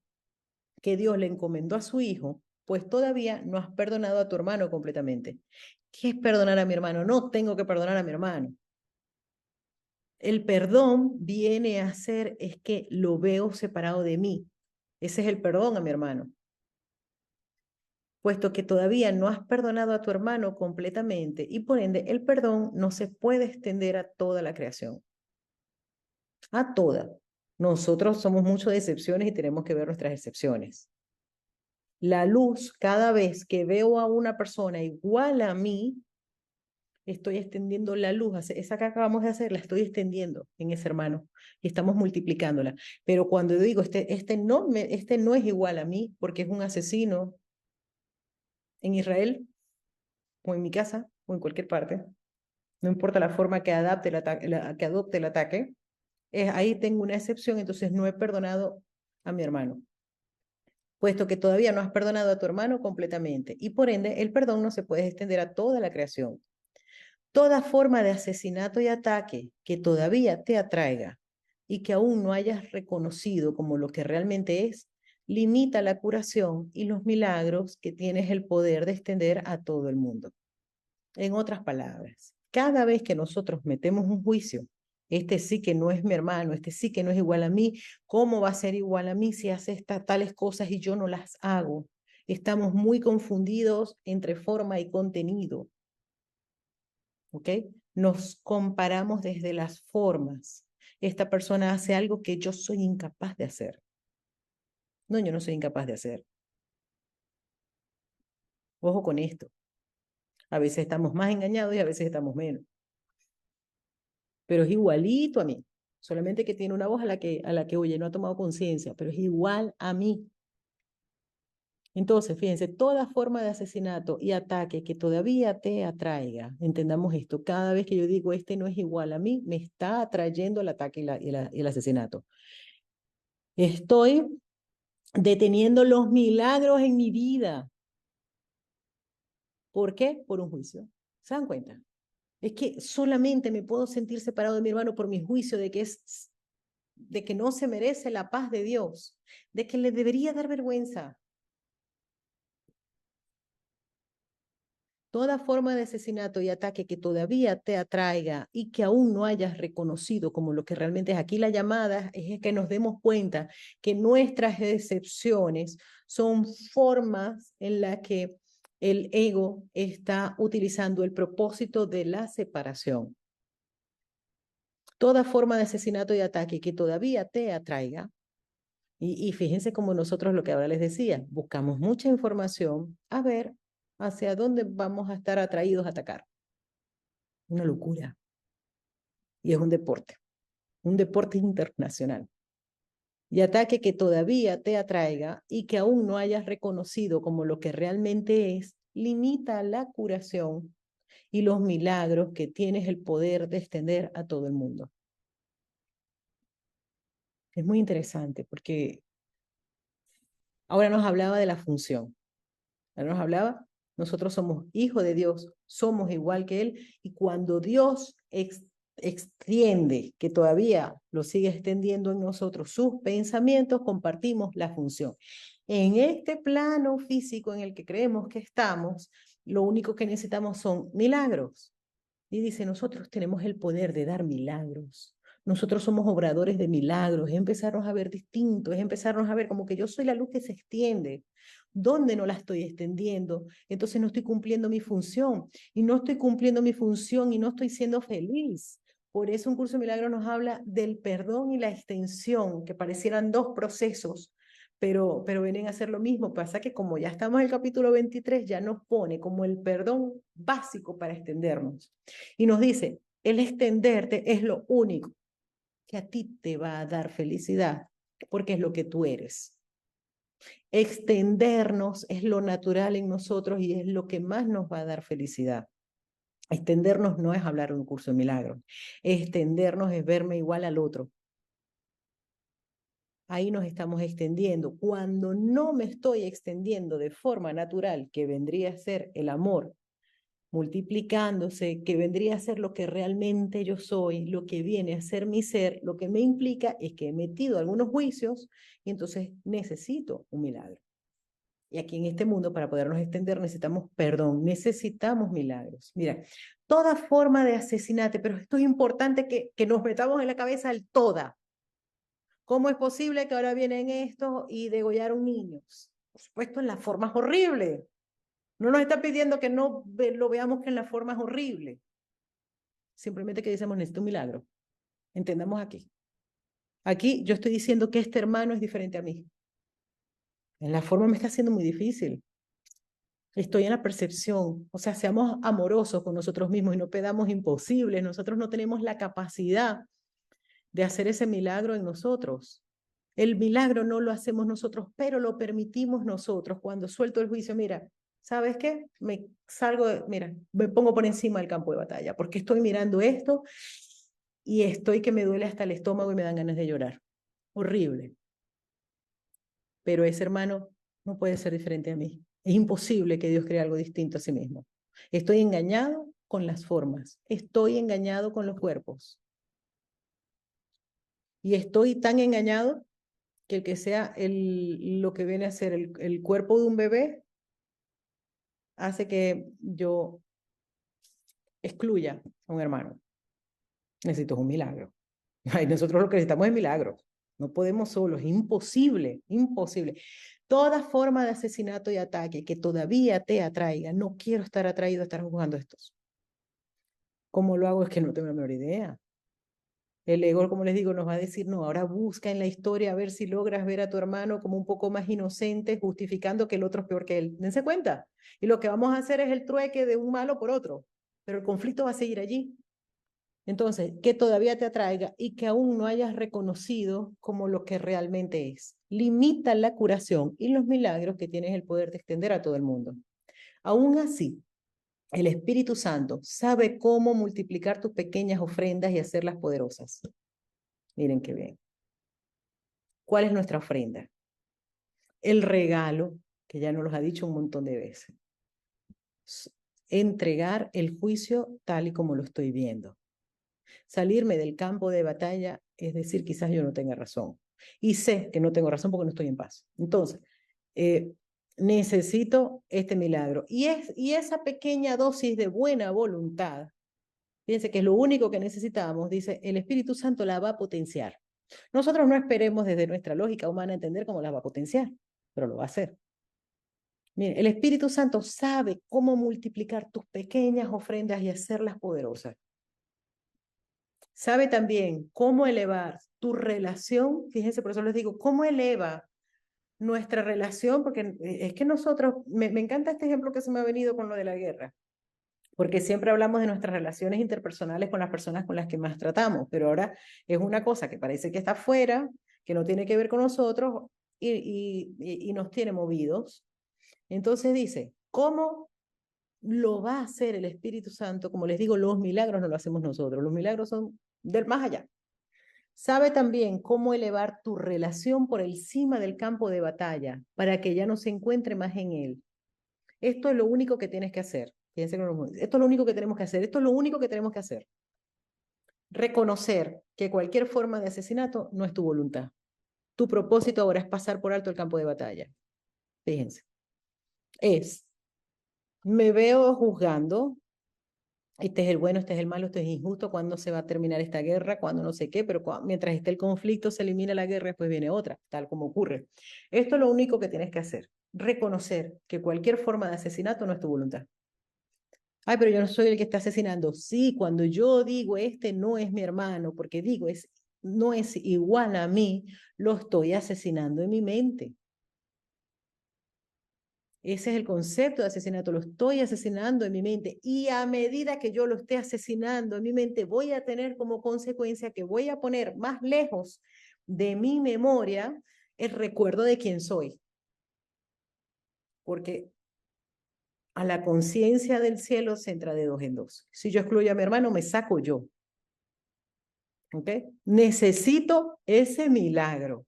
que Dios le encomendó a su hijo, pues todavía no has perdonado a tu hermano completamente. ¿Qué es perdonar a mi hermano? No tengo que perdonar a mi hermano. El perdón viene a ser es que lo veo separado de mí. Ese es el perdón a mi hermano. Puesto que todavía no has perdonado a tu hermano completamente y por ende el perdón no se puede extender a toda la creación. A toda. Nosotros somos mucho de excepciones y tenemos que ver nuestras excepciones. La luz, cada vez que veo a una persona igual a mí, estoy extendiendo la luz, esa que acabamos de hacer, la estoy extendiendo en ese hermano y estamos multiplicándola. Pero cuando digo, este no es igual a mí porque es un asesino en Israel o en mi casa o en cualquier parte, no importa la forma que, que adopte el ataque, ahí tengo una excepción, entonces no he perdonado a mi hermano, puesto que todavía no has perdonado a tu hermano completamente y por ende el perdón no se puede extender a toda la creación. Toda forma de asesinato y ataque que todavía te atraiga y que aún no hayas reconocido como lo que realmente es, limita la curación y los milagros que tienes el poder de extender a todo el mundo. En otras palabras, cada vez que nosotros metemos un juicio, este sí que no es mi hermano, este sí que no es igual a mí, ¿cómo va a ser igual a mí si hace tales cosas y yo no las hago? Estamos muy confundidos entre forma y contenido. ¿Ok? Nos comparamos desde las formas. Esta persona hace algo que yo soy incapaz de hacer. No, yo no soy incapaz de hacer. Ojo con esto. A veces estamos más engañados y a veces estamos menos. Pero es igualito a mí. Solamente que tiene una voz a la que oye, no ha tomado conciencia, pero es igual a mí. Entonces, fíjense, toda forma de asesinato y ataque que todavía te atraiga, entendamos esto, cada vez que yo digo este no es igual a mí, me está atrayendo el ataque y el asesinato. Estoy deteniendo los milagros en mi vida. ¿Por qué? Por un juicio. ¿Se dan cuenta? Es que solamente me puedo sentir separado de mi hermano por mi juicio de que no se merece la paz de Dios, de que le debería dar vergüenza. Toda forma de asesinato y ataque que todavía te atraiga y que aún no hayas reconocido como lo que realmente es. Aquí la llamada es que nos demos cuenta que nuestras decepciones son formas en las que el ego está utilizando el propósito de la separación. Toda forma de asesinato y ataque que todavía te atraiga, y fíjense como nosotros lo que ahora les decía, buscamos mucha información a ver hacia dónde vamos a estar atraídos a atacar. Una locura. Y es un deporte internacional. Y ataque que todavía te atraiga y que aún no hayas reconocido como lo que realmente es, limita la curación y los milagros que tienes el poder de extender a todo el mundo. Es muy interesante porque ahora nos hablaba de la función. Ahora nos hablaba, nosotros somos hijos de Dios, somos igual que Él, y cuando Dios extiende, que todavía lo sigue extendiendo en nosotros, sus pensamientos, compartimos la función. En este plano físico en el que creemos que estamos, lo único que necesitamos son milagros. Y dice, nosotros tenemos el poder de dar milagros. Nosotros somos obradores de milagros, es empezarnos a ver distintos, es empezarnos a ver como que yo soy la luz que se extiende. ¿Dónde no la estoy extendiendo? Entonces no estoy cumpliendo mi función. Y no estoy cumpliendo mi función y no estoy siendo feliz. Por eso un curso de milagros nos habla del perdón y la extensión, que parecieran dos procesos, pero vienen a ser lo mismo. Pasa que como ya estamos en el capítulo 23, ya nos pone como el perdón básico para extendernos. Y nos dice, el extenderte es lo único que a ti te va a dar felicidad, porque es lo que tú eres. Extendernos es lo natural en nosotros y es lo que más nos va a dar felicidad. Extendernos no es hablar un curso de milagros. Extendernos es verme igual al otro. Ahí nos estamos extendiendo. Cuando no me estoy extendiendo de forma natural, que vendría a ser el amor multiplicándose, que vendría a ser lo que realmente yo soy, lo que viene a ser mi ser, lo que me implica es que he metido algunos juicios y entonces necesito un milagro. Y aquí en este mundo, para podernos extender, necesitamos perdón, necesitamos milagros. Mira, toda forma de asesinato, pero esto es importante que nos metamos en la cabeza el toda. ¿Cómo es posible que ahora vienen estos y degollaron niños? Por supuesto, en las formas horribles. No nos está pidiendo que no lo veamos que en las formas horribles. Simplemente que decimos, necesito un milagro. Entendamos aquí. Aquí yo estoy diciendo que este hermano es diferente a mí. En la forma me está haciendo muy difícil. Estoy en la percepción. O sea, seamos amorosos con nosotros mismos y no pedamos imposibles. Nosotros no tenemos la capacidad de hacer ese milagro en nosotros. El milagro no lo hacemos nosotros, pero lo permitimos nosotros. Cuando suelto el juicio, mira, ¿sabes qué? Me salgo, mira, me pongo por encima del campo de batalla, porque estoy mirando esto y estoy que me duele hasta el estómago y me dan ganas de llorar. Horrible. Pero ese hermano no puede ser diferente a mí. Es imposible que Dios cree algo distinto a sí mismo. Estoy engañado con las formas, estoy engañado con los cuerpos. Y estoy tan engañado que el que sea lo que viene a ser el cuerpo de un bebé hace que yo excluya a un hermano. Necesito un milagro. Ay, nosotros lo que necesitamos es milagro. No podemos solos, es imposible, imposible. Toda forma de asesinato y ataque que todavía te atraiga, no quiero estar atraído a estar jugando estos. ¿Cómo lo hago? Es que no tengo la menor idea. El ego, como les digo, nos va a decir, no, ahora busca en la historia a ver si logras ver a tu hermano como un poco más inocente, justificando que el otro es peor que él. Dense cuenta. Y lo que vamos a hacer es el trueque de un malo por otro. Pero el conflicto va a seguir allí. Entonces, que todavía te atraiga y que aún no hayas reconocido como lo que realmente es. Limita la curación y los milagros que tienes el poder de extender a todo el mundo. Aún así, el Espíritu Santo sabe cómo multiplicar tus pequeñas ofrendas y hacerlas poderosas. Miren qué bien. ¿Cuál es nuestra ofrenda? El regalo, que ya nos lo ha dicho un montón de veces. Entregar el juicio tal y como lo estoy viendo. Salirme del campo de batalla es decir, quizás yo no tenga razón. Y sé que no tengo razón porque no estoy en paz. Entonces, necesito este milagro. Y esa pequeña dosis de buena voluntad, fíjense que es lo único que necesitamos, dice, el Espíritu Santo la va a potenciar. Nosotros no esperemos desde nuestra lógica humana entender cómo la va a potenciar, pero lo va a hacer. Mire, el Espíritu Santo sabe cómo multiplicar tus pequeñas ofrendas y hacerlas poderosas. Sabe también cómo elevar tu relación, fíjense, por eso les digo, cómo eleva nuestra relación, porque es que nosotros, me encanta este ejemplo que se me ha venido con lo de la guerra, porque siempre hablamos de nuestras relaciones interpersonales con las personas con las que más tratamos, pero ahora es una cosa que parece que está fuera, que no tiene que ver con nosotros y nos tiene movidos. Entonces dice, ¿cómo lo va a hacer el Espíritu Santo? Como les digo, los milagros no lo hacemos nosotros, los milagros son del más allá. Sabe también cómo elevar tu relación por encima del campo de batalla para que ya no se encuentre más en él. Esto es lo único que tienes que hacer. Fíjense, esto es lo único que tenemos que hacer. Esto es lo único que tenemos que hacer. Reconocer que cualquier forma de asesinato no es tu voluntad. Tu propósito ahora es pasar por alto el campo de batalla. Fíjense. Me veo juzgando, este es el bueno, este es el malo, este es injusto, cuándo se va a terminar esta guerra, cuándo no sé qué, pero mientras esté el conflicto se elimina la guerra, después viene otra, tal como ocurre. Esto es lo único que tienes que hacer, reconocer que cualquier forma de asesinato no es tu voluntad. Ay, pero yo no soy el que está asesinando. Sí, cuando yo digo este no es mi hermano, porque digo no es igual a mí, lo estoy asesinando en mi mente. Ese es el concepto de asesinato, lo estoy asesinando en mi mente y a medida que yo lo esté asesinando en mi mente voy a tener como consecuencia que voy a poner más lejos de mi memoria el recuerdo de quién soy. Porque a la conciencia del cielo se entra de dos en dos. Si yo excluyo a mi hermano, me saco yo. ¿Ok? Necesito ese milagro.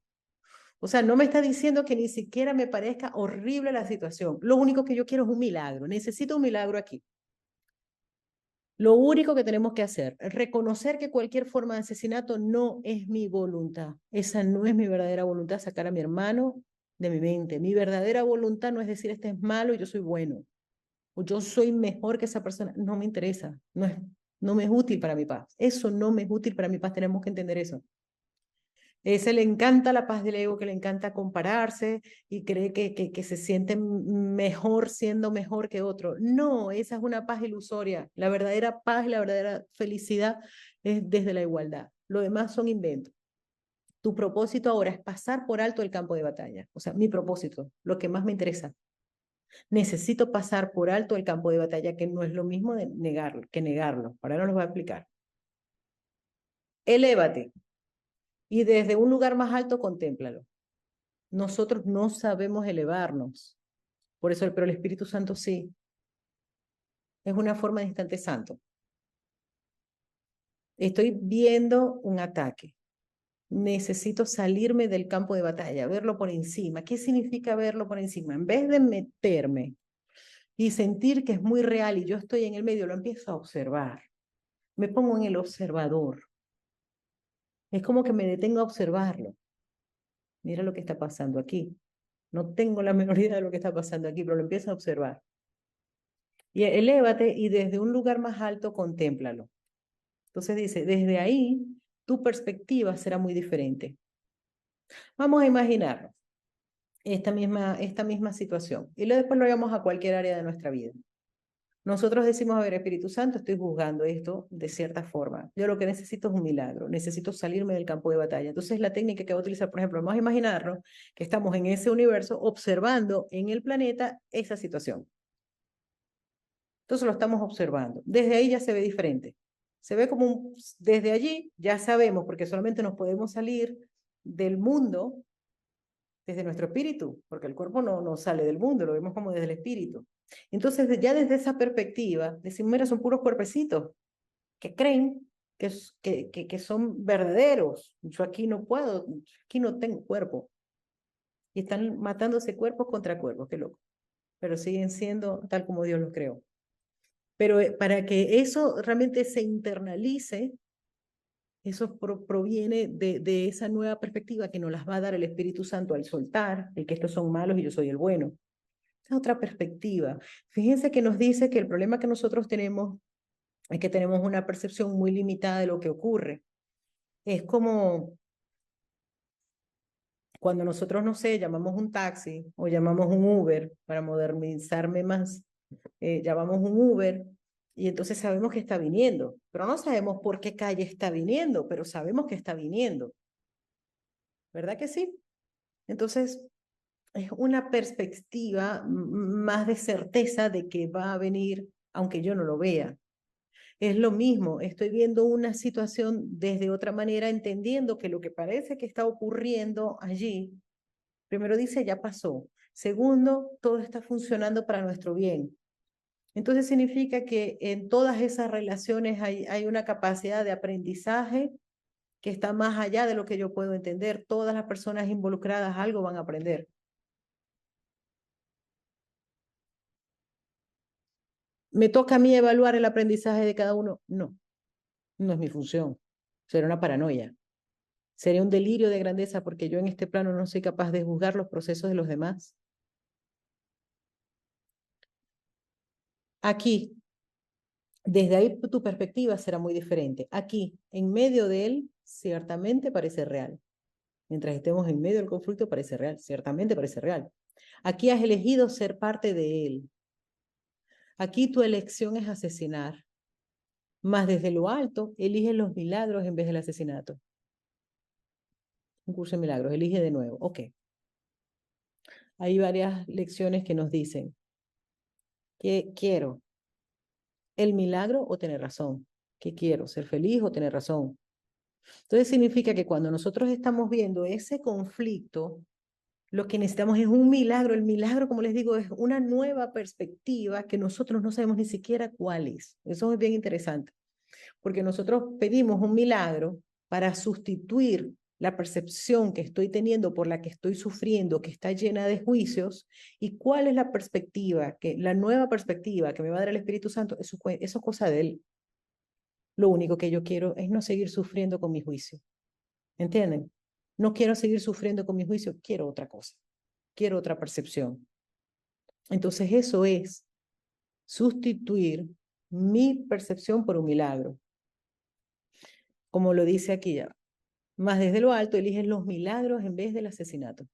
O sea, no me está diciendo que ni siquiera me parezca horrible la situación. Lo único que yo quiero es un milagro. Necesito un milagro aquí. Lo único que tenemos que hacer es reconocer que cualquier forma de asesinato no es mi voluntad. Esa no es mi verdadera voluntad, sacar a mi hermano de mi mente. Mi verdadera voluntad no es decir, este es malo y yo soy bueno. O yo soy mejor que esa persona. No me interesa. No me es útil para mi paz. Eso no me es útil para mi paz. Tenemos que entender eso. Ese le encanta la paz del ego, que le encanta compararse y cree que se siente mejor siendo mejor que otro. No, esa es una paz ilusoria. La verdadera paz y la verdadera felicidad es desde la igualdad. Lo demás son inventos. Tu propósito ahora es pasar por alto el campo de batalla. O sea, mi propósito, lo que más me interesa. Necesito pasar por alto el campo de batalla, que no es lo mismo de negarlo, que negarlo. Ahora no los voy a explicar. Elévate y desde un lugar más alto contémplalo. Nosotros no sabemos elevarnos. Por eso, pero el Espíritu Santo sí. Es una forma de instante santo. Estoy viendo un ataque. Necesito salirme del campo de batalla, verlo por encima. ¿Qué significa verlo por encima? En vez de meterme y sentir que es muy real y yo estoy en el medio, lo empiezo a observar. Me pongo en el observador. Es como que me detengo a observarlo. Mira lo que está pasando aquí. No tengo la menor idea de lo que está pasando aquí, pero lo empiezo a observar. Y elévate y desde un lugar más alto contémplalo. Entonces dice, desde ahí tu perspectiva será muy diferente. Vamos a imaginar esta misma situación y luego después lo llevamos a cualquier área de nuestra vida. Nosotros decimos, a ver, Espíritu Santo, estoy juzgando esto de cierta forma. Yo lo que necesito es un milagro, necesito salirme del campo de batalla. Entonces la técnica que voy a utilizar, por ejemplo, vamos a imaginarnos que estamos en ese universo observando en el planeta esa situación. Entonces lo estamos observando. Desde ahí ya se ve diferente. Se ve como desde allí ya sabemos, porque solamente nos podemos salir del mundo desde nuestro espíritu, porque el cuerpo no sale del mundo, lo vemos como desde el espíritu. Entonces ya desde esa perspectiva decimos, mira, son puros cuerpecitos que creen que son verdaderos. Yo aquí no puedo, aquí no tengo cuerpo. Y están matándose cuerpos contra cuerpos, qué loco. Pero siguen siendo tal como Dios los creó. Pero para que eso realmente se internalice, eso proviene de esa nueva perspectiva que nos las va a dar el Espíritu Santo al soltar, el que estos son malos y yo soy el bueno. Es otra perspectiva. Fíjense que nos dice que el problema que nosotros tenemos es que tenemos una percepción muy limitada de lo que ocurre. Es como cuando nosotros, no sé, llamamos un taxi o llamamos un Uber, para modernizarme más, llamamos un Uber y entonces sabemos que está viniendo, pero no sabemos por qué calle está viniendo, pero sabemos que está viniendo. ¿Verdad que sí? Entonces, es una perspectiva más de certeza de que va a venir, aunque yo no lo vea. Es lo mismo, estoy viendo una situación desde otra manera, entendiendo que lo que parece que está ocurriendo allí, primero dice, ya pasó. Segundo, todo está funcionando para nuestro bien. Entonces significa que en todas esas relaciones hay una capacidad de aprendizaje que está más allá de lo que yo puedo entender. Todas las personas involucradas algo van a aprender. ¿Me toca a mí evaluar el aprendizaje de cada uno? No, no es mi función. Será una paranoia. Sería un delirio de grandeza porque yo en este plano no soy capaz de juzgar los procesos de los demás. Aquí, desde ahí tu perspectiva será muy diferente. Aquí, en medio de él, ciertamente parece real. Mientras estemos en medio del conflicto, parece real. Ciertamente parece real. Aquí has elegido ser parte de él. Aquí tu elección es asesinar. Más desde lo alto, eliges los milagros en vez del asesinato. Un curso de milagros, elige de nuevo. Ok. Hay varias lecciones que nos dicen que quiero el milagro o tener razón. ¿Qué quiero? ¿Ser feliz o tener razón? Entonces significa que cuando nosotros estamos viendo ese conflicto, lo que necesitamos es un milagro. El milagro, como les digo, es una nueva perspectiva que nosotros no sabemos ni siquiera cuál es. Eso es bien interesante, porque nosotros pedimos un milagro para sustituir la percepción que estoy teniendo por la que estoy sufriendo, que está llena de juicios, y cuál es la perspectiva, la nueva perspectiva que me va a dar el Espíritu Santo, eso es cosa de él. Lo único que yo quiero es no seguir sufriendo con mi juicio. ¿Entienden? No quiero seguir sufriendo con mi juicio, quiero otra cosa, quiero otra percepción. Entonces eso es sustituir mi percepción por un milagro. Como lo dice aquí ya. Más desde lo alto eliges los milagros en vez del asesinato.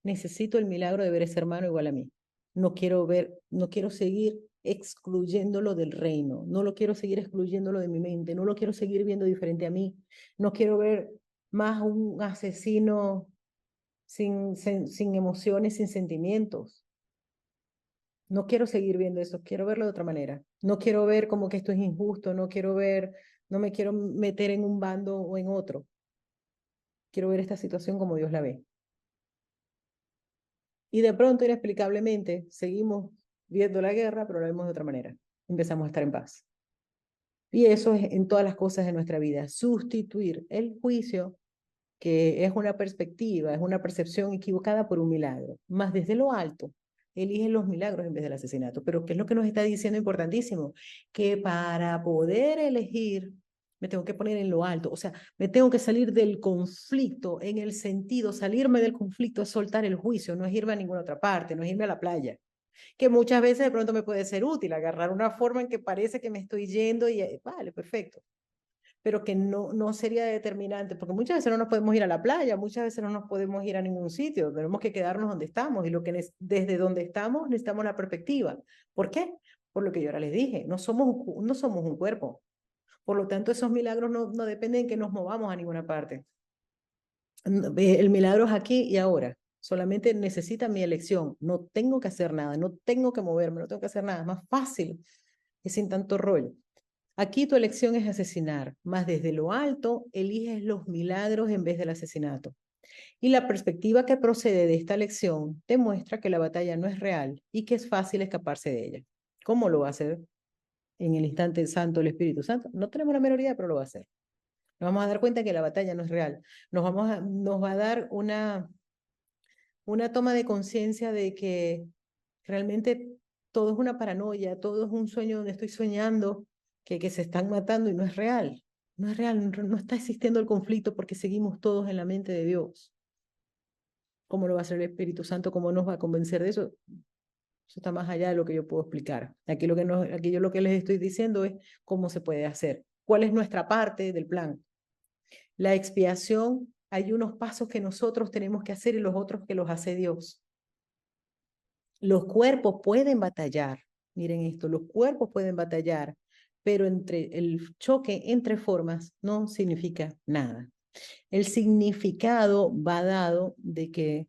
Necesito el milagro de ver a ese hermano igual a mí. No quiero seguir excluyéndolo del reino, no lo quiero seguir excluyéndolo de mi mente, no lo quiero seguir viendo diferente a mí, no quiero ver más un asesino sin emociones, sin sentimientos. No quiero seguir viendo eso, quiero verlo de otra manera. No quiero ver como que esto es injusto, no me quiero meter en un bando o en otro. Quiero ver esta situación como Dios la ve. Y de pronto, inexplicablemente, seguimos viendo la guerra, pero la vemos de otra manera. Empezamos a estar en paz. Y eso es en todas las cosas de nuestra vida, sustituir el juicio, que es una perspectiva, es una percepción equivocada por un milagro. Más desde lo alto, eligen los milagros en vez del asesinato. Pero ¿qué es lo que nos está diciendo importantísimo? Que para poder elegir, me tengo que poner en lo alto, o sea, me tengo que salir del conflicto en el sentido, salirme del conflicto es soltar el juicio, no es irme a ninguna otra parte, no es irme a la playa, que muchas veces de pronto me puede ser útil, agarrar una forma en que parece que me estoy yendo y vale, perfecto, pero que no sería determinante, porque muchas veces no nos podemos ir a la playa, muchas veces no nos podemos ir a ningún sitio, tenemos que quedarnos donde estamos y desde donde estamos necesitamos la perspectiva. ¿Por qué? Por lo que yo ahora les dije, no somos un cuerpo. Por lo tanto, esos milagros no dependen de que nos movamos a ninguna parte. El milagro es aquí y ahora. Solamente necesita mi elección. No tengo que hacer nada, no tengo que moverme, no tengo que hacer nada. Es más fácil y sin tanto rollo. Aquí tu elección es asesinar, más desde lo alto eliges los milagros en vez del asesinato. Y la perspectiva que procede de esta elección te muestra que la batalla no es real y que es fácil escaparse de ella. ¿Cómo lo va a hacer en el instante santo el Espíritu Santo? No tenemos la menor idea, pero lo va a hacer. Nos vamos a dar cuenta que la batalla no es real. Nos va a dar una toma de conciencia de que realmente todo es una paranoia, todo es un sueño donde estoy soñando que se están matando y no es real. No es real, no está existiendo el conflicto porque seguimos todos en la mente de Dios. ¿Cómo lo va a hacer el Espíritu Santo? ¿Cómo nos va a convencer de eso? Eso está más allá de lo que yo puedo explicar. Aquí, aquí yo lo que les estoy diciendo es cómo se puede hacer. ¿Cuál es nuestra parte del plan? La expiación, hay unos pasos que nosotros tenemos que hacer y los otros que los hace Dios. Los cuerpos pueden batallar, miren esto, los cuerpos pueden batallar, pero el choque entre formas no significa nada. El significado va dado de que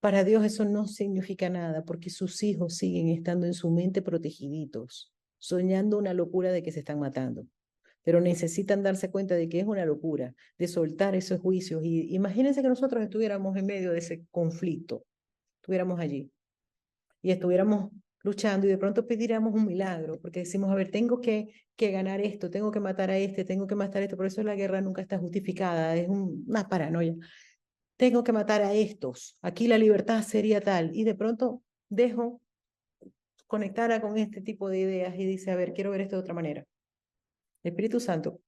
para Dios eso no significa nada, porque sus hijos siguen estando en su mente protegiditos, soñando una locura de que se están matando. Pero necesitan darse cuenta de que es una locura, de soltar esos juicios. Y imagínense que nosotros estuviéramos en medio de ese conflicto, estuviéramos allí y estuviéramos luchando y de pronto pidiéramos un milagro, porque decimos, a ver, tengo que ganar esto, tengo que matar a este, tengo que matar a esto, por eso la guerra nunca está justificada, es una paranoia. Tengo que matar a estos, aquí la libertad sería tal, y de pronto dejo conectada con este tipo de ideas y dice, a ver, quiero ver esto de otra manera. Espíritu Santo,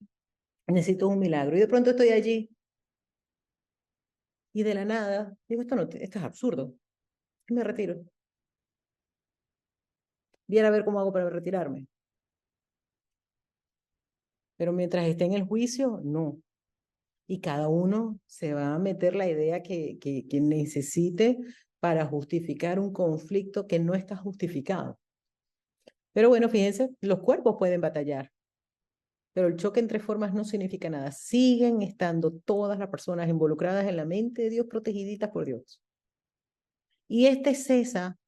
necesito un milagro. Y de pronto estoy allí y de la nada digo, esto es absurdo. Y me retiro. Viera a ver cómo hago para retirarme. Pero mientras esté en el juicio, no. Y cada uno se va a meter la idea que necesite para justificar un conflicto que no está justificado. Pero bueno, fíjense, los cuerpos pueden batallar, pero el choque entre formas no significa nada. Siguen estando todas las personas involucradas en la mente de Dios, protegiditas por Dios. Y cesa,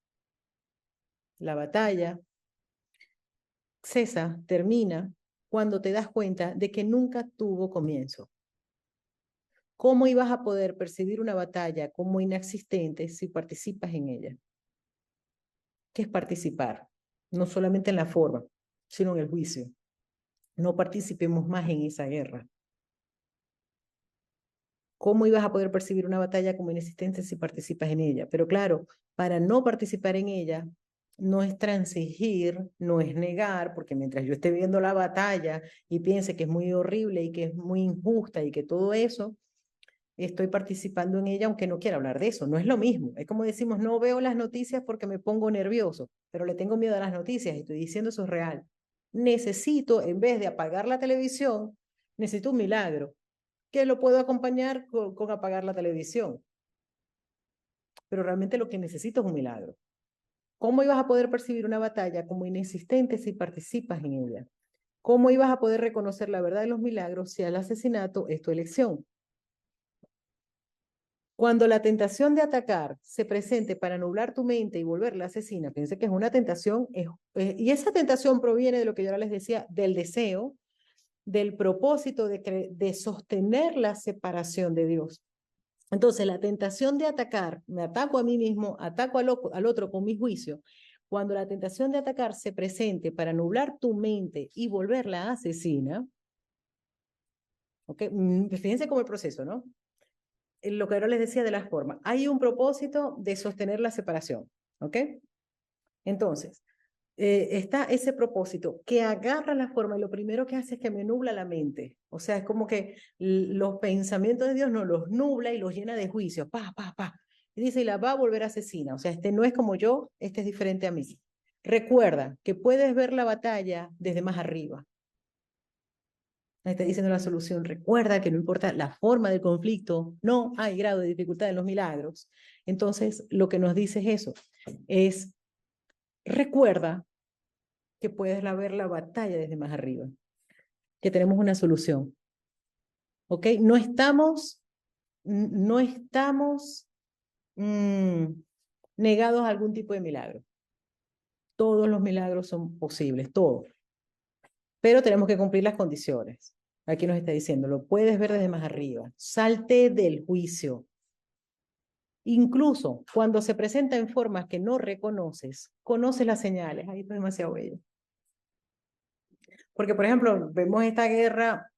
la batalla, cesa, termina cuando te das cuenta de que nunca tuvo comienzo. ¿Cómo ibas a poder percibir una batalla como inexistente si participas en ella? ¿Qué es participar? No solamente en la forma, sino en el juicio. No participemos más en esa guerra. ¿Cómo ibas a poder percibir una batalla como inexistente si participas en ella? Pero claro, para no participar en ella, no es transigir, no es negar, porque mientras yo esté viendo la batalla y piense que es muy horrible y que es muy injusta y que todo eso, estoy participando en ella aunque no quiera hablar de eso. No es lo mismo. Es como decimos, no veo las noticias porque me pongo nervioso, pero le tengo miedo a las noticias y estoy diciendo eso es real. Necesito, en vez de apagar la televisión, necesito un milagro que lo puedo acompañar con apagar la televisión. Pero realmente lo que necesito es un milagro. ¿Cómo ibas a poder percibir una batalla como inexistente si participas en ella? ¿Cómo ibas a poder reconocer la verdad de los milagros si el asesinato es tu elección? Cuando la tentación de atacar se presente para nublar tu mente y volverla asesina, piense que es una tentación, y esa tentación proviene de lo que yo ahora les decía, del deseo, del propósito de sostener la separación de Dios. Entonces, la tentación de atacar, me ataco a mí mismo, ataco al otro con mi juicio. Cuando la tentación de atacar se presente para nublar tu mente y volverla asesina, ¿ok? Fíjense cómo el proceso, ¿no? Lo que ahora les decía de las formas. Hay un propósito de sostener la separación, ¿ok? Entonces, está ese propósito que agarra la forma y lo primero que hace es que me nubla la mente. O sea, es como que los pensamientos de Dios nos los nubla y los llena de juicio. Pa, pa, pa. Y dice, y la va a volver asesina. O sea, este no es como yo, este es diferente a mí. Recuerda que puedes ver la batalla desde más arriba. Ahí está diciendo la solución. Recuerda que no importa la forma del conflicto, no hay grado de dificultad en los milagros. Entonces, lo que nos dice es eso, es recuerda que puedes ver la batalla desde más arriba, que tenemos una solución. ¿Ok? No estamos mmm, negados a algún tipo de milagro. Todos los milagros son posibles, todos. Pero tenemos que cumplir las condiciones. Aquí nos está diciendo, lo puedes ver desde más arriba. Salte del juicio. Incluso cuando se presenta en formas que no reconoces, conoces las señales. Ahí está demasiado bello. Porque, por ejemplo, vemos esta guerra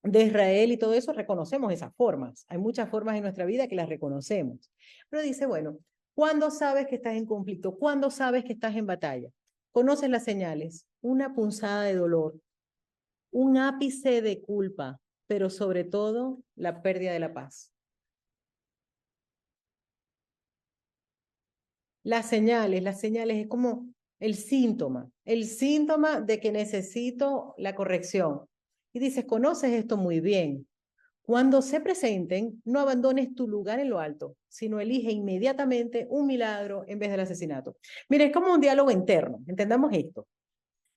de Israel y todo eso, reconocemos esas formas. Hay muchas formas en nuestra vida que las reconocemos. Pero dice, bueno, ¿cuándo sabes que estás en conflicto? ¿Cuándo sabes que estás en batalla? Conoces las señales, una punzada de dolor, un ápice de culpa, pero sobre todo la pérdida de la paz. las señales es como el síntoma de que necesito la corrección. Y dices, conoces esto muy bien. Cuando se presenten, no abandones tu lugar en lo alto, sino elige inmediatamente un milagro en vez del asesinato. Mire, es como un diálogo interno, entendamos esto.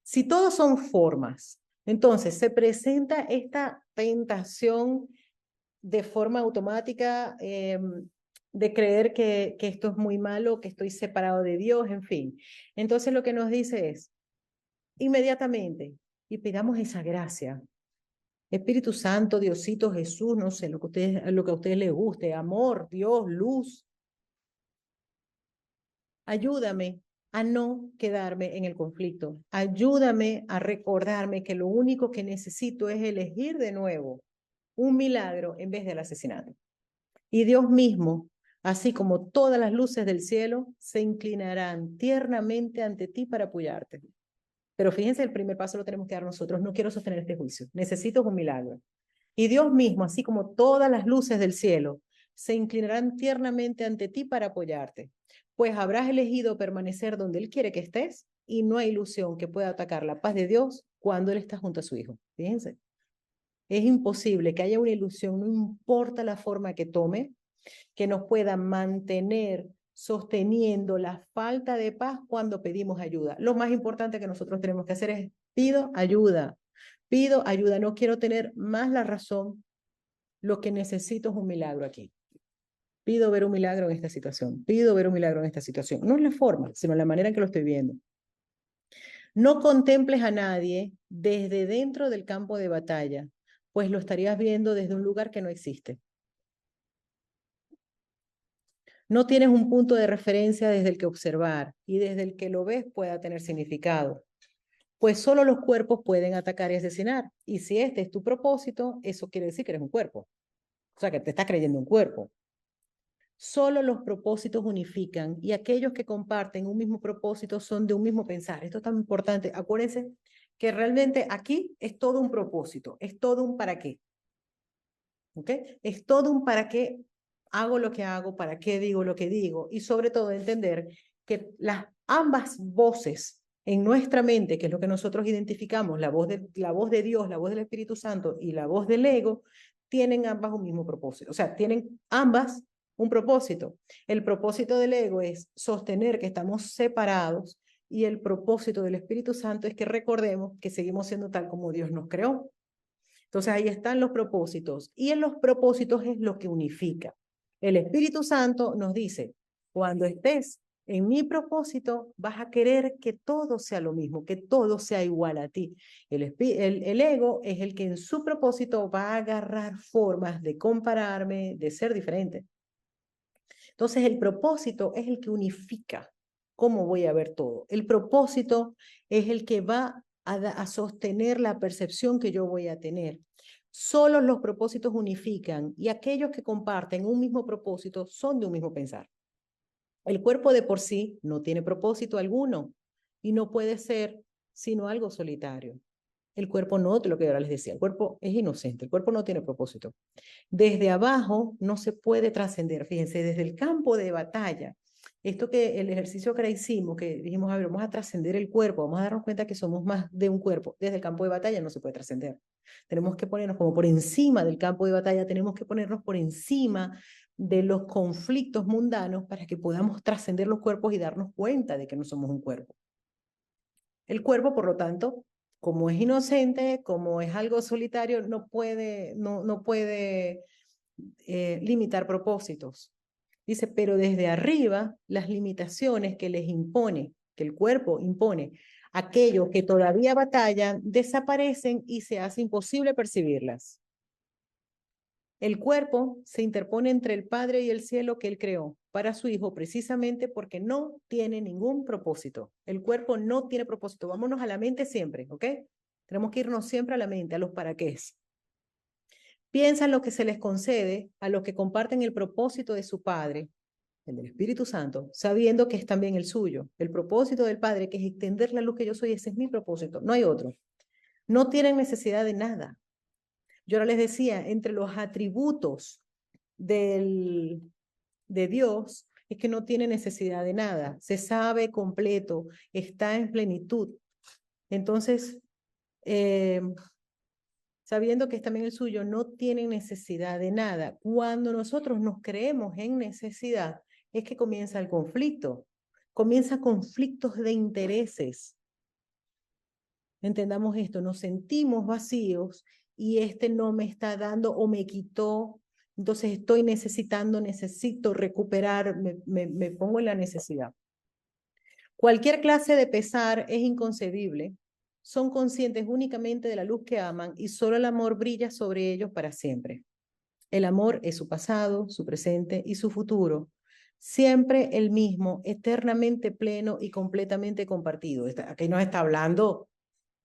Si todos son formas, entonces se presenta esta tentación de forma automática de creer que esto es muy malo, que estoy separado de Dios, en fin. Entonces lo que nos dice es, inmediatamente, y pidamos esa gracia. Espíritu Santo, Diosito, Jesús, no sé, lo que a ustedes les guste, amor, Dios, luz, ayúdame a no quedarme en el conflicto. Ayúdame a recordarme que lo único que necesito es elegir de nuevo un milagro en vez del asesinato. Y Dios mismo, así como todas las luces del cielo, se inclinarán tiernamente ante ti para apoyarte. Pero fíjense, el primer paso lo tenemos que dar nosotros. No quiero sostener este juicio. Necesito un milagro. Y Dios mismo, así como todas las luces del cielo, se inclinarán tiernamente ante ti para apoyarte, pues habrás elegido permanecer donde Él quiere que estés y no hay ilusión que pueda atacar la paz de Dios cuando Él está junto a su Hijo. Fíjense, es imposible que haya una ilusión, no importa la forma que tome, que nos pueda mantener sosteniendo la falta de paz cuando pedimos ayuda. Lo más importante que nosotros tenemos que hacer es pido ayuda, no quiero tener más la razón, lo que necesito es un milagro aquí. Pido ver un milagro en esta situación, pido ver un milagro en esta situación. No es la forma, sino la manera en que lo estoy viendo. No contemples a nadie desde dentro del campo de batalla, pues lo estarías viendo desde un lugar que no existe. No tienes un punto de referencia desde el que observar y desde el que lo ves pueda tener significado, pues solo los cuerpos pueden atacar y asesinar. Y si este es tu propósito, eso quiere decir que eres un cuerpo. O sea, que te estás creyendo un cuerpo. Solo los propósitos unifican y aquellos que comparten un mismo propósito son de un mismo pensar. Esto es tan importante. Acuérdense que realmente aquí es todo un propósito, es todo un para qué. ¿Ok? Es todo un para qué hago lo que hago, para qué digo lo que digo y sobre todo entender que ambas voces en nuestra mente, que es lo que nosotros identificamos, la voz de Dios, la voz del Espíritu Santo y la voz del ego, tienen ambas un mismo propósito. O sea, tienen ambas un propósito. El propósito del ego es sostener que estamos separados y el propósito del Espíritu Santo es que recordemos que seguimos siendo tal como Dios nos creó. Entonces ahí están los propósitos y en los propósitos es lo que unifica. El Espíritu Santo nos dice, cuando estés en mi propósito, vas a querer que todo sea lo mismo, que todo sea igual a ti. El ego es el que en su propósito va a agarrar formas de compararme, de ser diferente. Entonces el propósito es el que unifica cómo voy a ver todo. El propósito es el que va a sostener la percepción que yo voy a tener. Solo los propósitos unifican y aquellos que comparten un mismo propósito son de un mismo pensar. El cuerpo de por sí no tiene propósito alguno y no puede ser sino algo solitario. El cuerpo no, lo que ahora les decía, el cuerpo es inocente, el cuerpo no tiene propósito. Desde abajo no se puede trascender, fíjense, desde el campo de batalla. Esto que el ejercicio que hicimos, que dijimos, a ver, vamos a trascender el cuerpo, vamos a darnos cuenta que somos más de un cuerpo. Desde el campo de batalla no se puede trascender. Tenemos que ponernos como por encima del campo de batalla, tenemos que ponernos por encima de los conflictos mundanos para que podamos trascender los cuerpos y darnos cuenta de que no somos un cuerpo. El cuerpo, por lo tanto, como es inocente, como es algo solitario, no puede limitar propósitos. Dice, pero desde arriba, las limitaciones que les impone, que el cuerpo impone, aquellos que todavía batallan, desaparecen y se hace imposible percibirlas. El cuerpo se interpone entre el Padre y el cielo que Él creó para su Hijo precisamente porque no tiene ningún propósito. El cuerpo no tiene propósito. Vámonos a la mente siempre, ¿ok? Tenemos que irnos siempre a la mente, a los para qué. Piensan lo que se les concede a los que comparten el propósito de su Padre, el del Espíritu Santo, sabiendo que es también el suyo. El propósito del Padre, que es extender la luz que yo soy, ese es mi propósito, no hay otro. No tienen necesidad de nada. Yo ahora les decía, entre los atributos de Dios es que no tiene necesidad de nada, se sabe completo, está en plenitud. Entonces, sabiendo que es también el suyo, no tiene necesidad de nada. Cuando nosotros nos creemos en necesidad, es que comienza el conflicto, comienza conflictos de intereses. Entendamos esto, nos sentimos vacíos y este no me está dando o me quitó, entonces estoy necesito recuperar, me pongo en la necesidad. Cualquier clase de pesar es inconcebible. Son conscientes únicamente de la luz que aman y solo el amor brilla sobre ellos para siempre. El amor es su pasado, su presente y su futuro. Siempre el mismo, eternamente pleno y completamente compartido. Aquí nos está hablando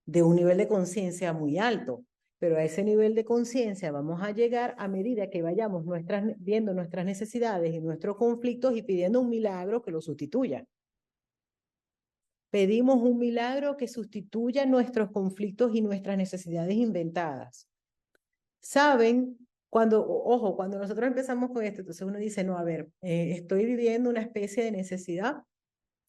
de un nivel de conciencia muy alto, pero a ese nivel de conciencia vamos a llegar a medida que vayamos viendo nuestras necesidades y nuestros conflictos y pidiendo un milagro que lo sustituya. Pedimos un milagro que sustituya nuestros conflictos y nuestras necesidades inventadas. Saben, ojo, cuando nosotros empezamos con esto, entonces uno dice, no, a ver, estoy viviendo una especie de necesidad,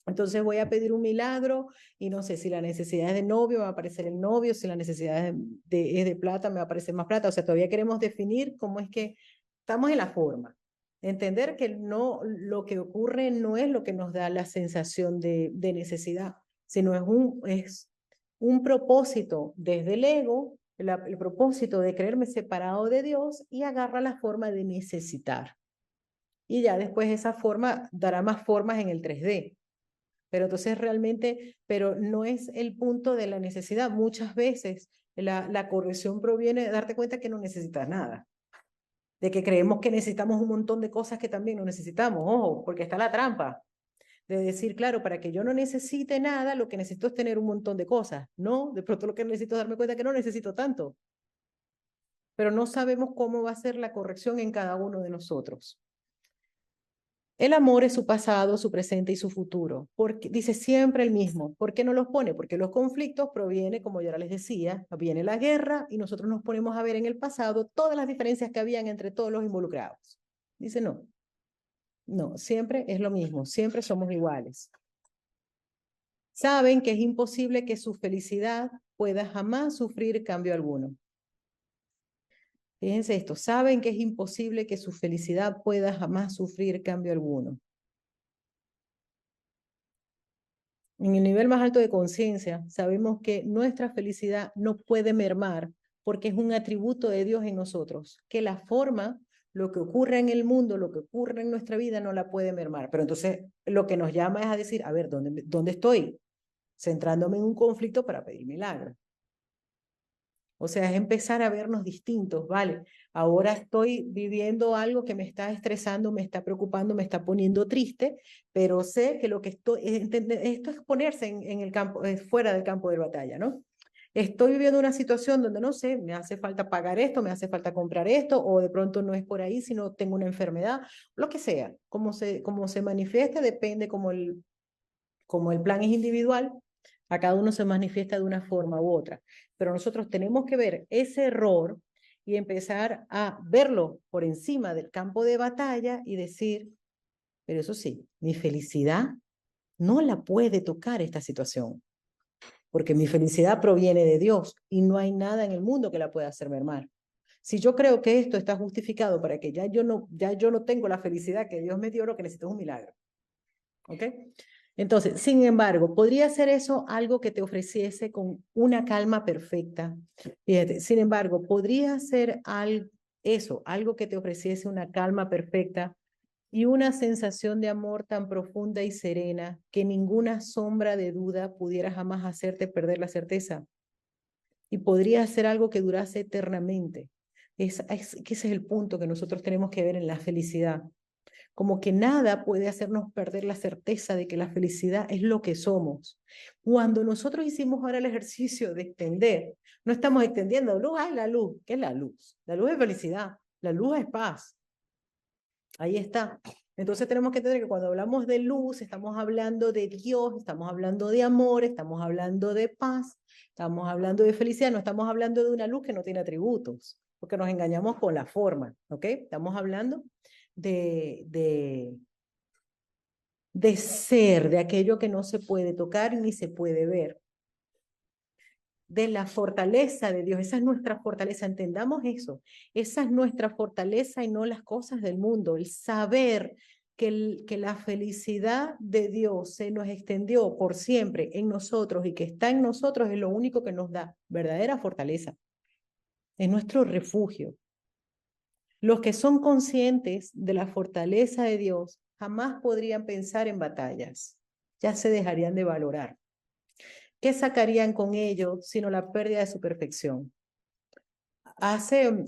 entonces voy a pedir un milagro y no sé si la necesidad es de novio, me va a aparecer el novio, si la necesidad es de plata, me va a aparecer más plata. O sea, todavía queremos definir cómo es que estamos en la forma. Entender que no, lo que ocurre no es lo que nos da la sensación de necesidad, sino es un propósito desde el ego, el propósito de creerme separado de Dios y agarra la forma de necesitar. Y ya después esa forma dará más formas en el 3D. Pero entonces realmente, pero no es el punto de la necesidad. Muchas veces la corrección proviene de darte cuenta que no necesitas nada, de que creemos que necesitamos un montón de cosas que también no necesitamos, ojo, porque está la trampa de decir, claro, para que yo no necesite nada, lo que necesito es tener un montón de cosas. No, de pronto lo que necesito es darme cuenta que no necesito tanto, pero no sabemos cómo va a ser la corrección en cada uno de nosotros. El amor es su pasado, su presente y su futuro. Porque, dice siempre el mismo. ¿Por qué no los pone? Porque los conflictos provienen, como yo ya les decía, viene la guerra y nosotros nos ponemos a ver en el pasado todas las diferencias que habían entre todos los involucrados. Dice no, no, siempre es lo mismo, siempre somos iguales. Saben que es imposible que su felicidad pueda jamás sufrir cambio alguno. Fíjense esto, saben que es imposible que su felicidad pueda jamás sufrir cambio alguno. En el nivel más alto de conciencia, sabemos que nuestra felicidad no puede mermar porque es un atributo de Dios en nosotros, que la forma, lo que ocurre en el mundo, lo que ocurre en nuestra vida no la puede mermar. Pero entonces lo que nos llama es a decir, a ver, ¿dónde estoy? Centrándome en un conflicto para pedir milagro. O sea, es empezar a vernos distintos, ¿vale? Ahora estoy viviendo algo que me está estresando, me está preocupando, me está poniendo triste, pero sé que lo que esto es ponerse en el campo, fuera del campo de batalla, ¿no? Estoy viviendo una situación donde, no sé, me hace falta pagar esto, me hace falta comprar esto, o de pronto no es por ahí, sino tengo una enfermedad, lo que sea. Como se manifiesta depende como el plan es individual, a cada uno se manifiesta de una forma u otra. Pero nosotros tenemos que ver ese error y empezar a verlo por encima del campo de batalla y decir, pero eso sí, mi felicidad no la puede tocar esta situación, porque mi felicidad proviene de Dios y no hay nada en el mundo que la pueda hacer mermar. Si yo creo que esto está justificado para que ya yo no tengo la felicidad que Dios me dio, lo que necesito es un milagro. ¿Ok? Entonces, sin embargo, podría ser eso algo que te ofreciese con una calma perfecta. Fíjate, sin embargo, podría ser algo que te ofreciese una calma perfecta y una sensación de amor tan profunda y serena que ninguna sombra de duda pudiera jamás hacerte perder la certeza. Y podría ser algo que durase eternamente. Que ese es el punto que nosotros tenemos que ver en la felicidad. Como que nada puede hacernos perder la certeza de que la felicidad es lo que somos. Cuando nosotros hicimos ahora el ejercicio de extender, no estamos extendiendo luz, ay, la luz. ¿Qué es la luz? La luz es felicidad, la luz es paz. Ahí está. Entonces tenemos que entender que cuando hablamos de luz, estamos hablando de Dios, estamos hablando de amor, estamos hablando de paz, estamos hablando de felicidad, no estamos hablando de una luz que no tiene atributos, porque nos engañamos con la forma, ¿ok? Estamos hablando de de ser, de aquello que no se puede tocar ni se puede ver, de la fortaleza de Dios. Esa es nuestra fortaleza, entendamos eso. Esa es nuestra fortaleza y no las cosas del mundo, el saber que la felicidad de Dios se nos extendió por siempre en nosotros y que está en nosotros es lo único que nos da verdadera fortaleza. Es nuestro refugio. Los que son conscientes de la fortaleza de Dios jamás podrían pensar en batallas, ya se dejarían de valorar. ¿Qué sacarían con ello sino la pérdida de su perfección? Hace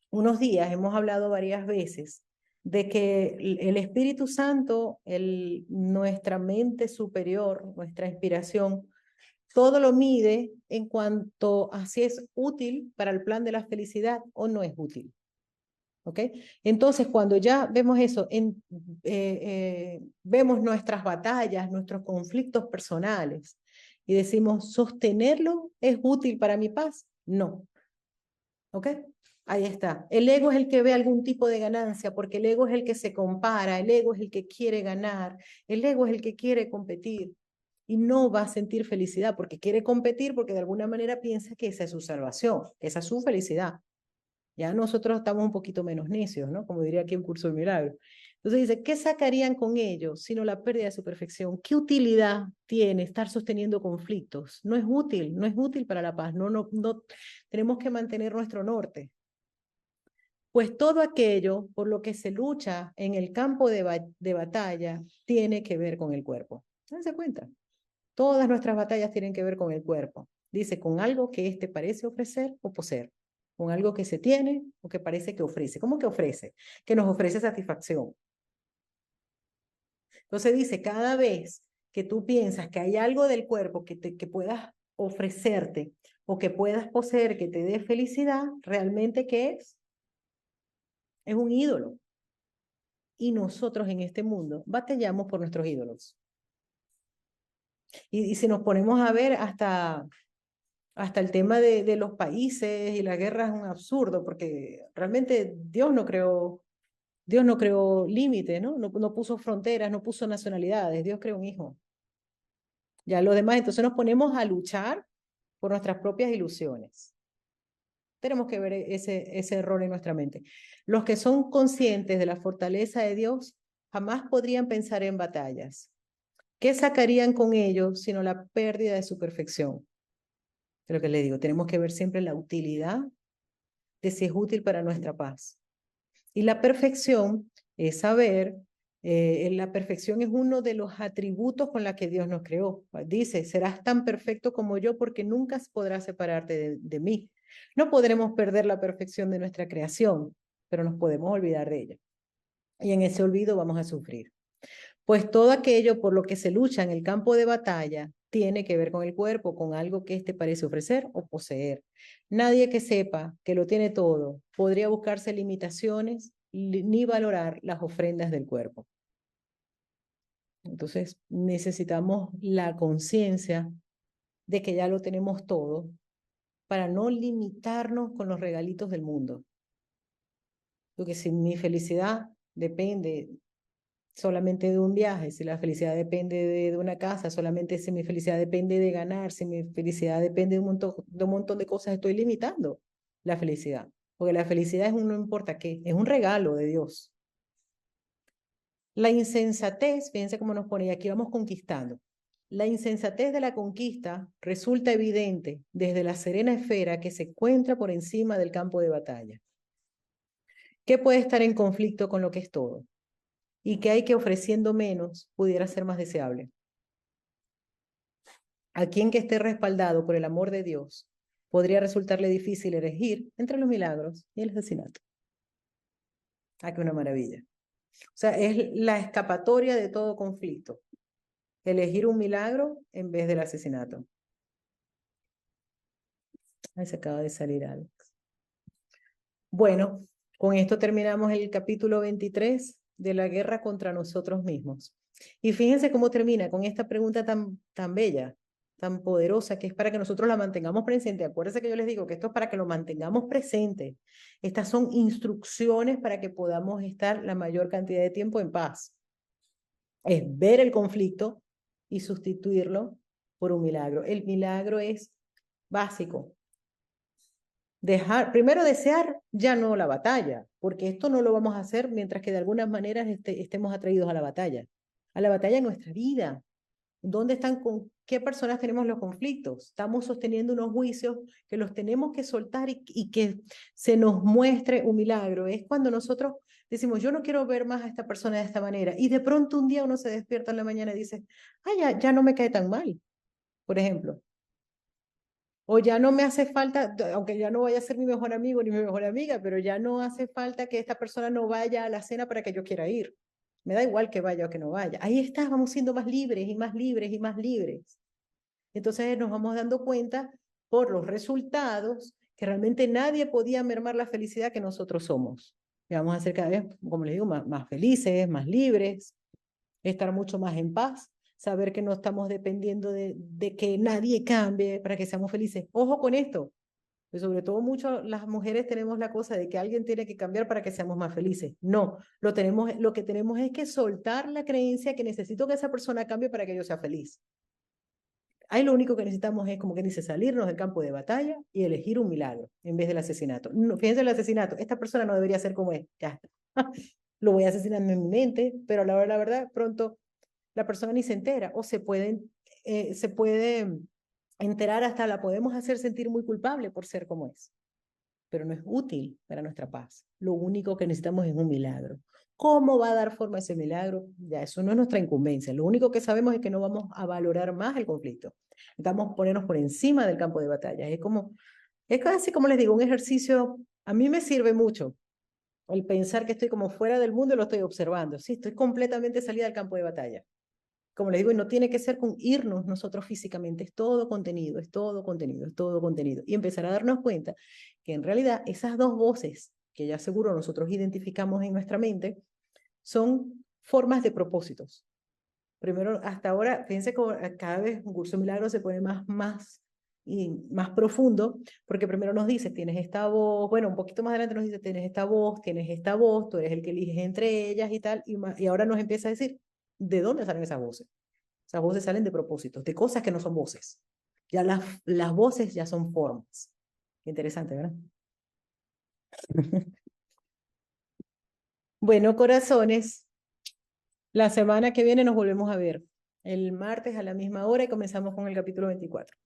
unos días hemos hablado varias veces de que el Espíritu Santo, nuestra mente superior, nuestra inspiración, todo lo mide en cuanto a si es útil para el plan de la felicidad o no es útil. ¿Ok? Entonces, cuando ya vemos eso, vemos nuestras batallas, nuestros conflictos personales y decimos, ¿sostenerlo es útil para mi paz? No. ¿Ok? Ahí está. El ego es el que ve algún tipo de ganancia, porque el ego es el que se compara, el ego es el que quiere ganar, el ego es el que quiere competir y no va a sentir felicidad porque quiere competir porque de alguna manera piensa que esa es su salvación, que esa es su felicidad. Ya nosotros estamos un poquito menos necios, ¿no? Como diría aquí un curso de milagro. Entonces dice, ¿qué sacarían con ellos sino la pérdida de su perfección? ¿Qué utilidad tiene estar sosteniendo conflictos? No es útil, no es útil para la paz. No, tenemos que mantener nuestro norte. Pues todo aquello por lo que se lucha en el campo de batalla tiene que ver con el cuerpo. ¿Se cuenta? Todas nuestras batallas tienen que ver con el cuerpo. Dice, con algo que éste parece ofrecer o poseer, con algo que se tiene o que parece que ofrece. ¿Cómo que ofrece? Que nos ofrece satisfacción. Entonces dice, cada vez que tú piensas que hay algo del cuerpo que puedas ofrecerte o que puedas poseer, que te dé felicidad, ¿realmente qué es? Es un ídolo. Y nosotros en este mundo batallamos por nuestros ídolos. Y si nos ponemos a ver hasta el tema de los países y la guerra es un absurdo, porque realmente Dios no creó límites, ¿no? No puso fronteras, no puso nacionalidades, Dios creó un hijo. Ya lo demás, entonces nos ponemos a luchar por nuestras propias ilusiones. Tenemos que ver ese error en nuestra mente. Los que son conscientes de la fortaleza de Dios jamás podrían pensar en batallas. ¿Qué sacarían con ellos sino la pérdida de su perfección? Es lo que le digo, tenemos que ver siempre la utilidad de si es útil para nuestra paz. Y la perfección es saber, la perfección es uno de los atributos con los que Dios nos creó. Dice, serás tan perfecto como yo porque nunca podrás separarte de mí. No podremos perder la perfección de nuestra creación, pero nos podemos olvidar de ella. Y en ese olvido vamos a sufrir. Pues todo aquello por lo que se lucha en el campo de batalla tiene que ver con el cuerpo, con algo que éste parece ofrecer o poseer. Nadie que sepa que lo tiene todo podría buscarse limitaciones ni valorar las ofrendas del cuerpo. Entonces necesitamos la conciencia de que ya lo tenemos todo para no limitarnos con los regalitos del mundo. Porque si mi felicidad depende solamente de un viaje, si la felicidad depende de una casa, solamente si mi felicidad depende de ganar, si mi felicidad depende de un montón de cosas, estoy limitando la felicidad. Porque la felicidad es un no importa qué, es un regalo de Dios. La insensatez, fíjense cómo nos pone, y aquí vamos conquistando. La insensatez de la conquista resulta evidente desde la serena esfera que se encuentra por encima del campo de batalla. ¿Qué puede estar en conflicto con lo que es todo? Y que hay que ofreciendo menos pudiera ser más deseable. A quien que esté respaldado por el amor de Dios podría resultarle difícil elegir entre los milagros y el asesinato. Ah, qué una maravilla. O sea, es la escapatoria de todo conflicto. Elegir un milagro en vez del asesinato. Ahí se acaba de salir algo. Bueno, con esto terminamos el capítulo 23 de la guerra contra nosotros mismos. Y fíjense cómo termina con esta pregunta tan bella, tan poderosa, que es para que nosotros la mantengamos presente. Acuérdense que yo les digo que esto es para que lo mantengamos presente. Estas son instrucciones para que podamos estar la mayor cantidad de tiempo en paz. Es ver el conflicto y sustituirlo por un milagro. El milagro es básico. Primero desear ya no la batalla, porque esto no lo vamos a hacer mientras que de algunas maneras estemos atraídos a la batalla en nuestra vida. ¿Dónde están, con qué personas tenemos los conflictos? Estamos sosteniendo unos juicios que los tenemos que soltar y que se nos muestre un milagro. Es cuando nosotros decimos, yo no quiero ver más a esta persona de esta manera. Y de pronto un día uno se despierta en la mañana y dice, ah, ya no me cae tan mal, por ejemplo. O ya no me hace falta, aunque ya no vaya a ser mi mejor amigo ni mi mejor amiga, pero ya no hace falta que esta persona no vaya a la cena para que yo quiera ir. Me da igual que vaya o que no vaya. Ahí está, vamos siendo más libres y más libres y más libres. Entonces nos vamos dando cuenta por los resultados que realmente nadie podía mermar la felicidad que nosotros somos. Y vamos a ser cada vez, como les digo, más felices, más libres, estar mucho más en paz, saber que no estamos dependiendo de que nadie cambie para que seamos felices. Ojo con esto, pues sobre todo mucho las mujeres tenemos la cosa de que alguien tiene que cambiar para que seamos más felices. No, lo que tenemos es que soltar la creencia que necesito que esa persona cambie para que yo sea feliz. Ahí lo único que necesitamos es, como que dice, salirnos del campo de batalla y elegir un milagro en vez del asesinato. No, fíjense el asesinato, esta persona no debería ser como es, ya está. Lo voy asesinando en mi mente, pero a la hora de la verdad, pronto la persona ni se entera o se puede enterar, hasta la podemos hacer sentir muy culpable por ser como es, pero no es útil para nuestra paz. Lo único que necesitamos es un milagro. ¿Cómo va a dar forma ese milagro? Ya, eso no es nuestra incumbencia. Lo único que sabemos es que no vamos a valorar más el conflicto. Necesitamos ponernos por encima del campo de batalla. Es casi como les digo, un ejercicio, a mí me sirve mucho el pensar que estoy como fuera del mundo y lo estoy observando. Sí, estoy completamente salida del campo de batalla. Como les digo, y no tiene que ser con irnos nosotros físicamente, es todo contenido, es todo contenido, es todo contenido. Y empezar a darnos cuenta que en realidad esas dos voces que ya seguro nosotros identificamos en nuestra mente son formas de propósitos. Primero, hasta ahora, fíjense que cada vez un curso de milagros se pone más profundo, porque primero nos dice, tienes esta voz, bueno, un poquito más adelante nos dice, tienes esta voz, tú eres el que eliges entre ellas y tal, y ahora nos empieza a decir, ¿de dónde salen esas voces? Esas voces salen de propósitos, de cosas que no son voces. Ya las voces ya son formas. Qué interesante, ¿verdad? Bueno, corazones, la semana que viene nos volvemos a ver. El martes a la misma hora y comenzamos con el capítulo 24.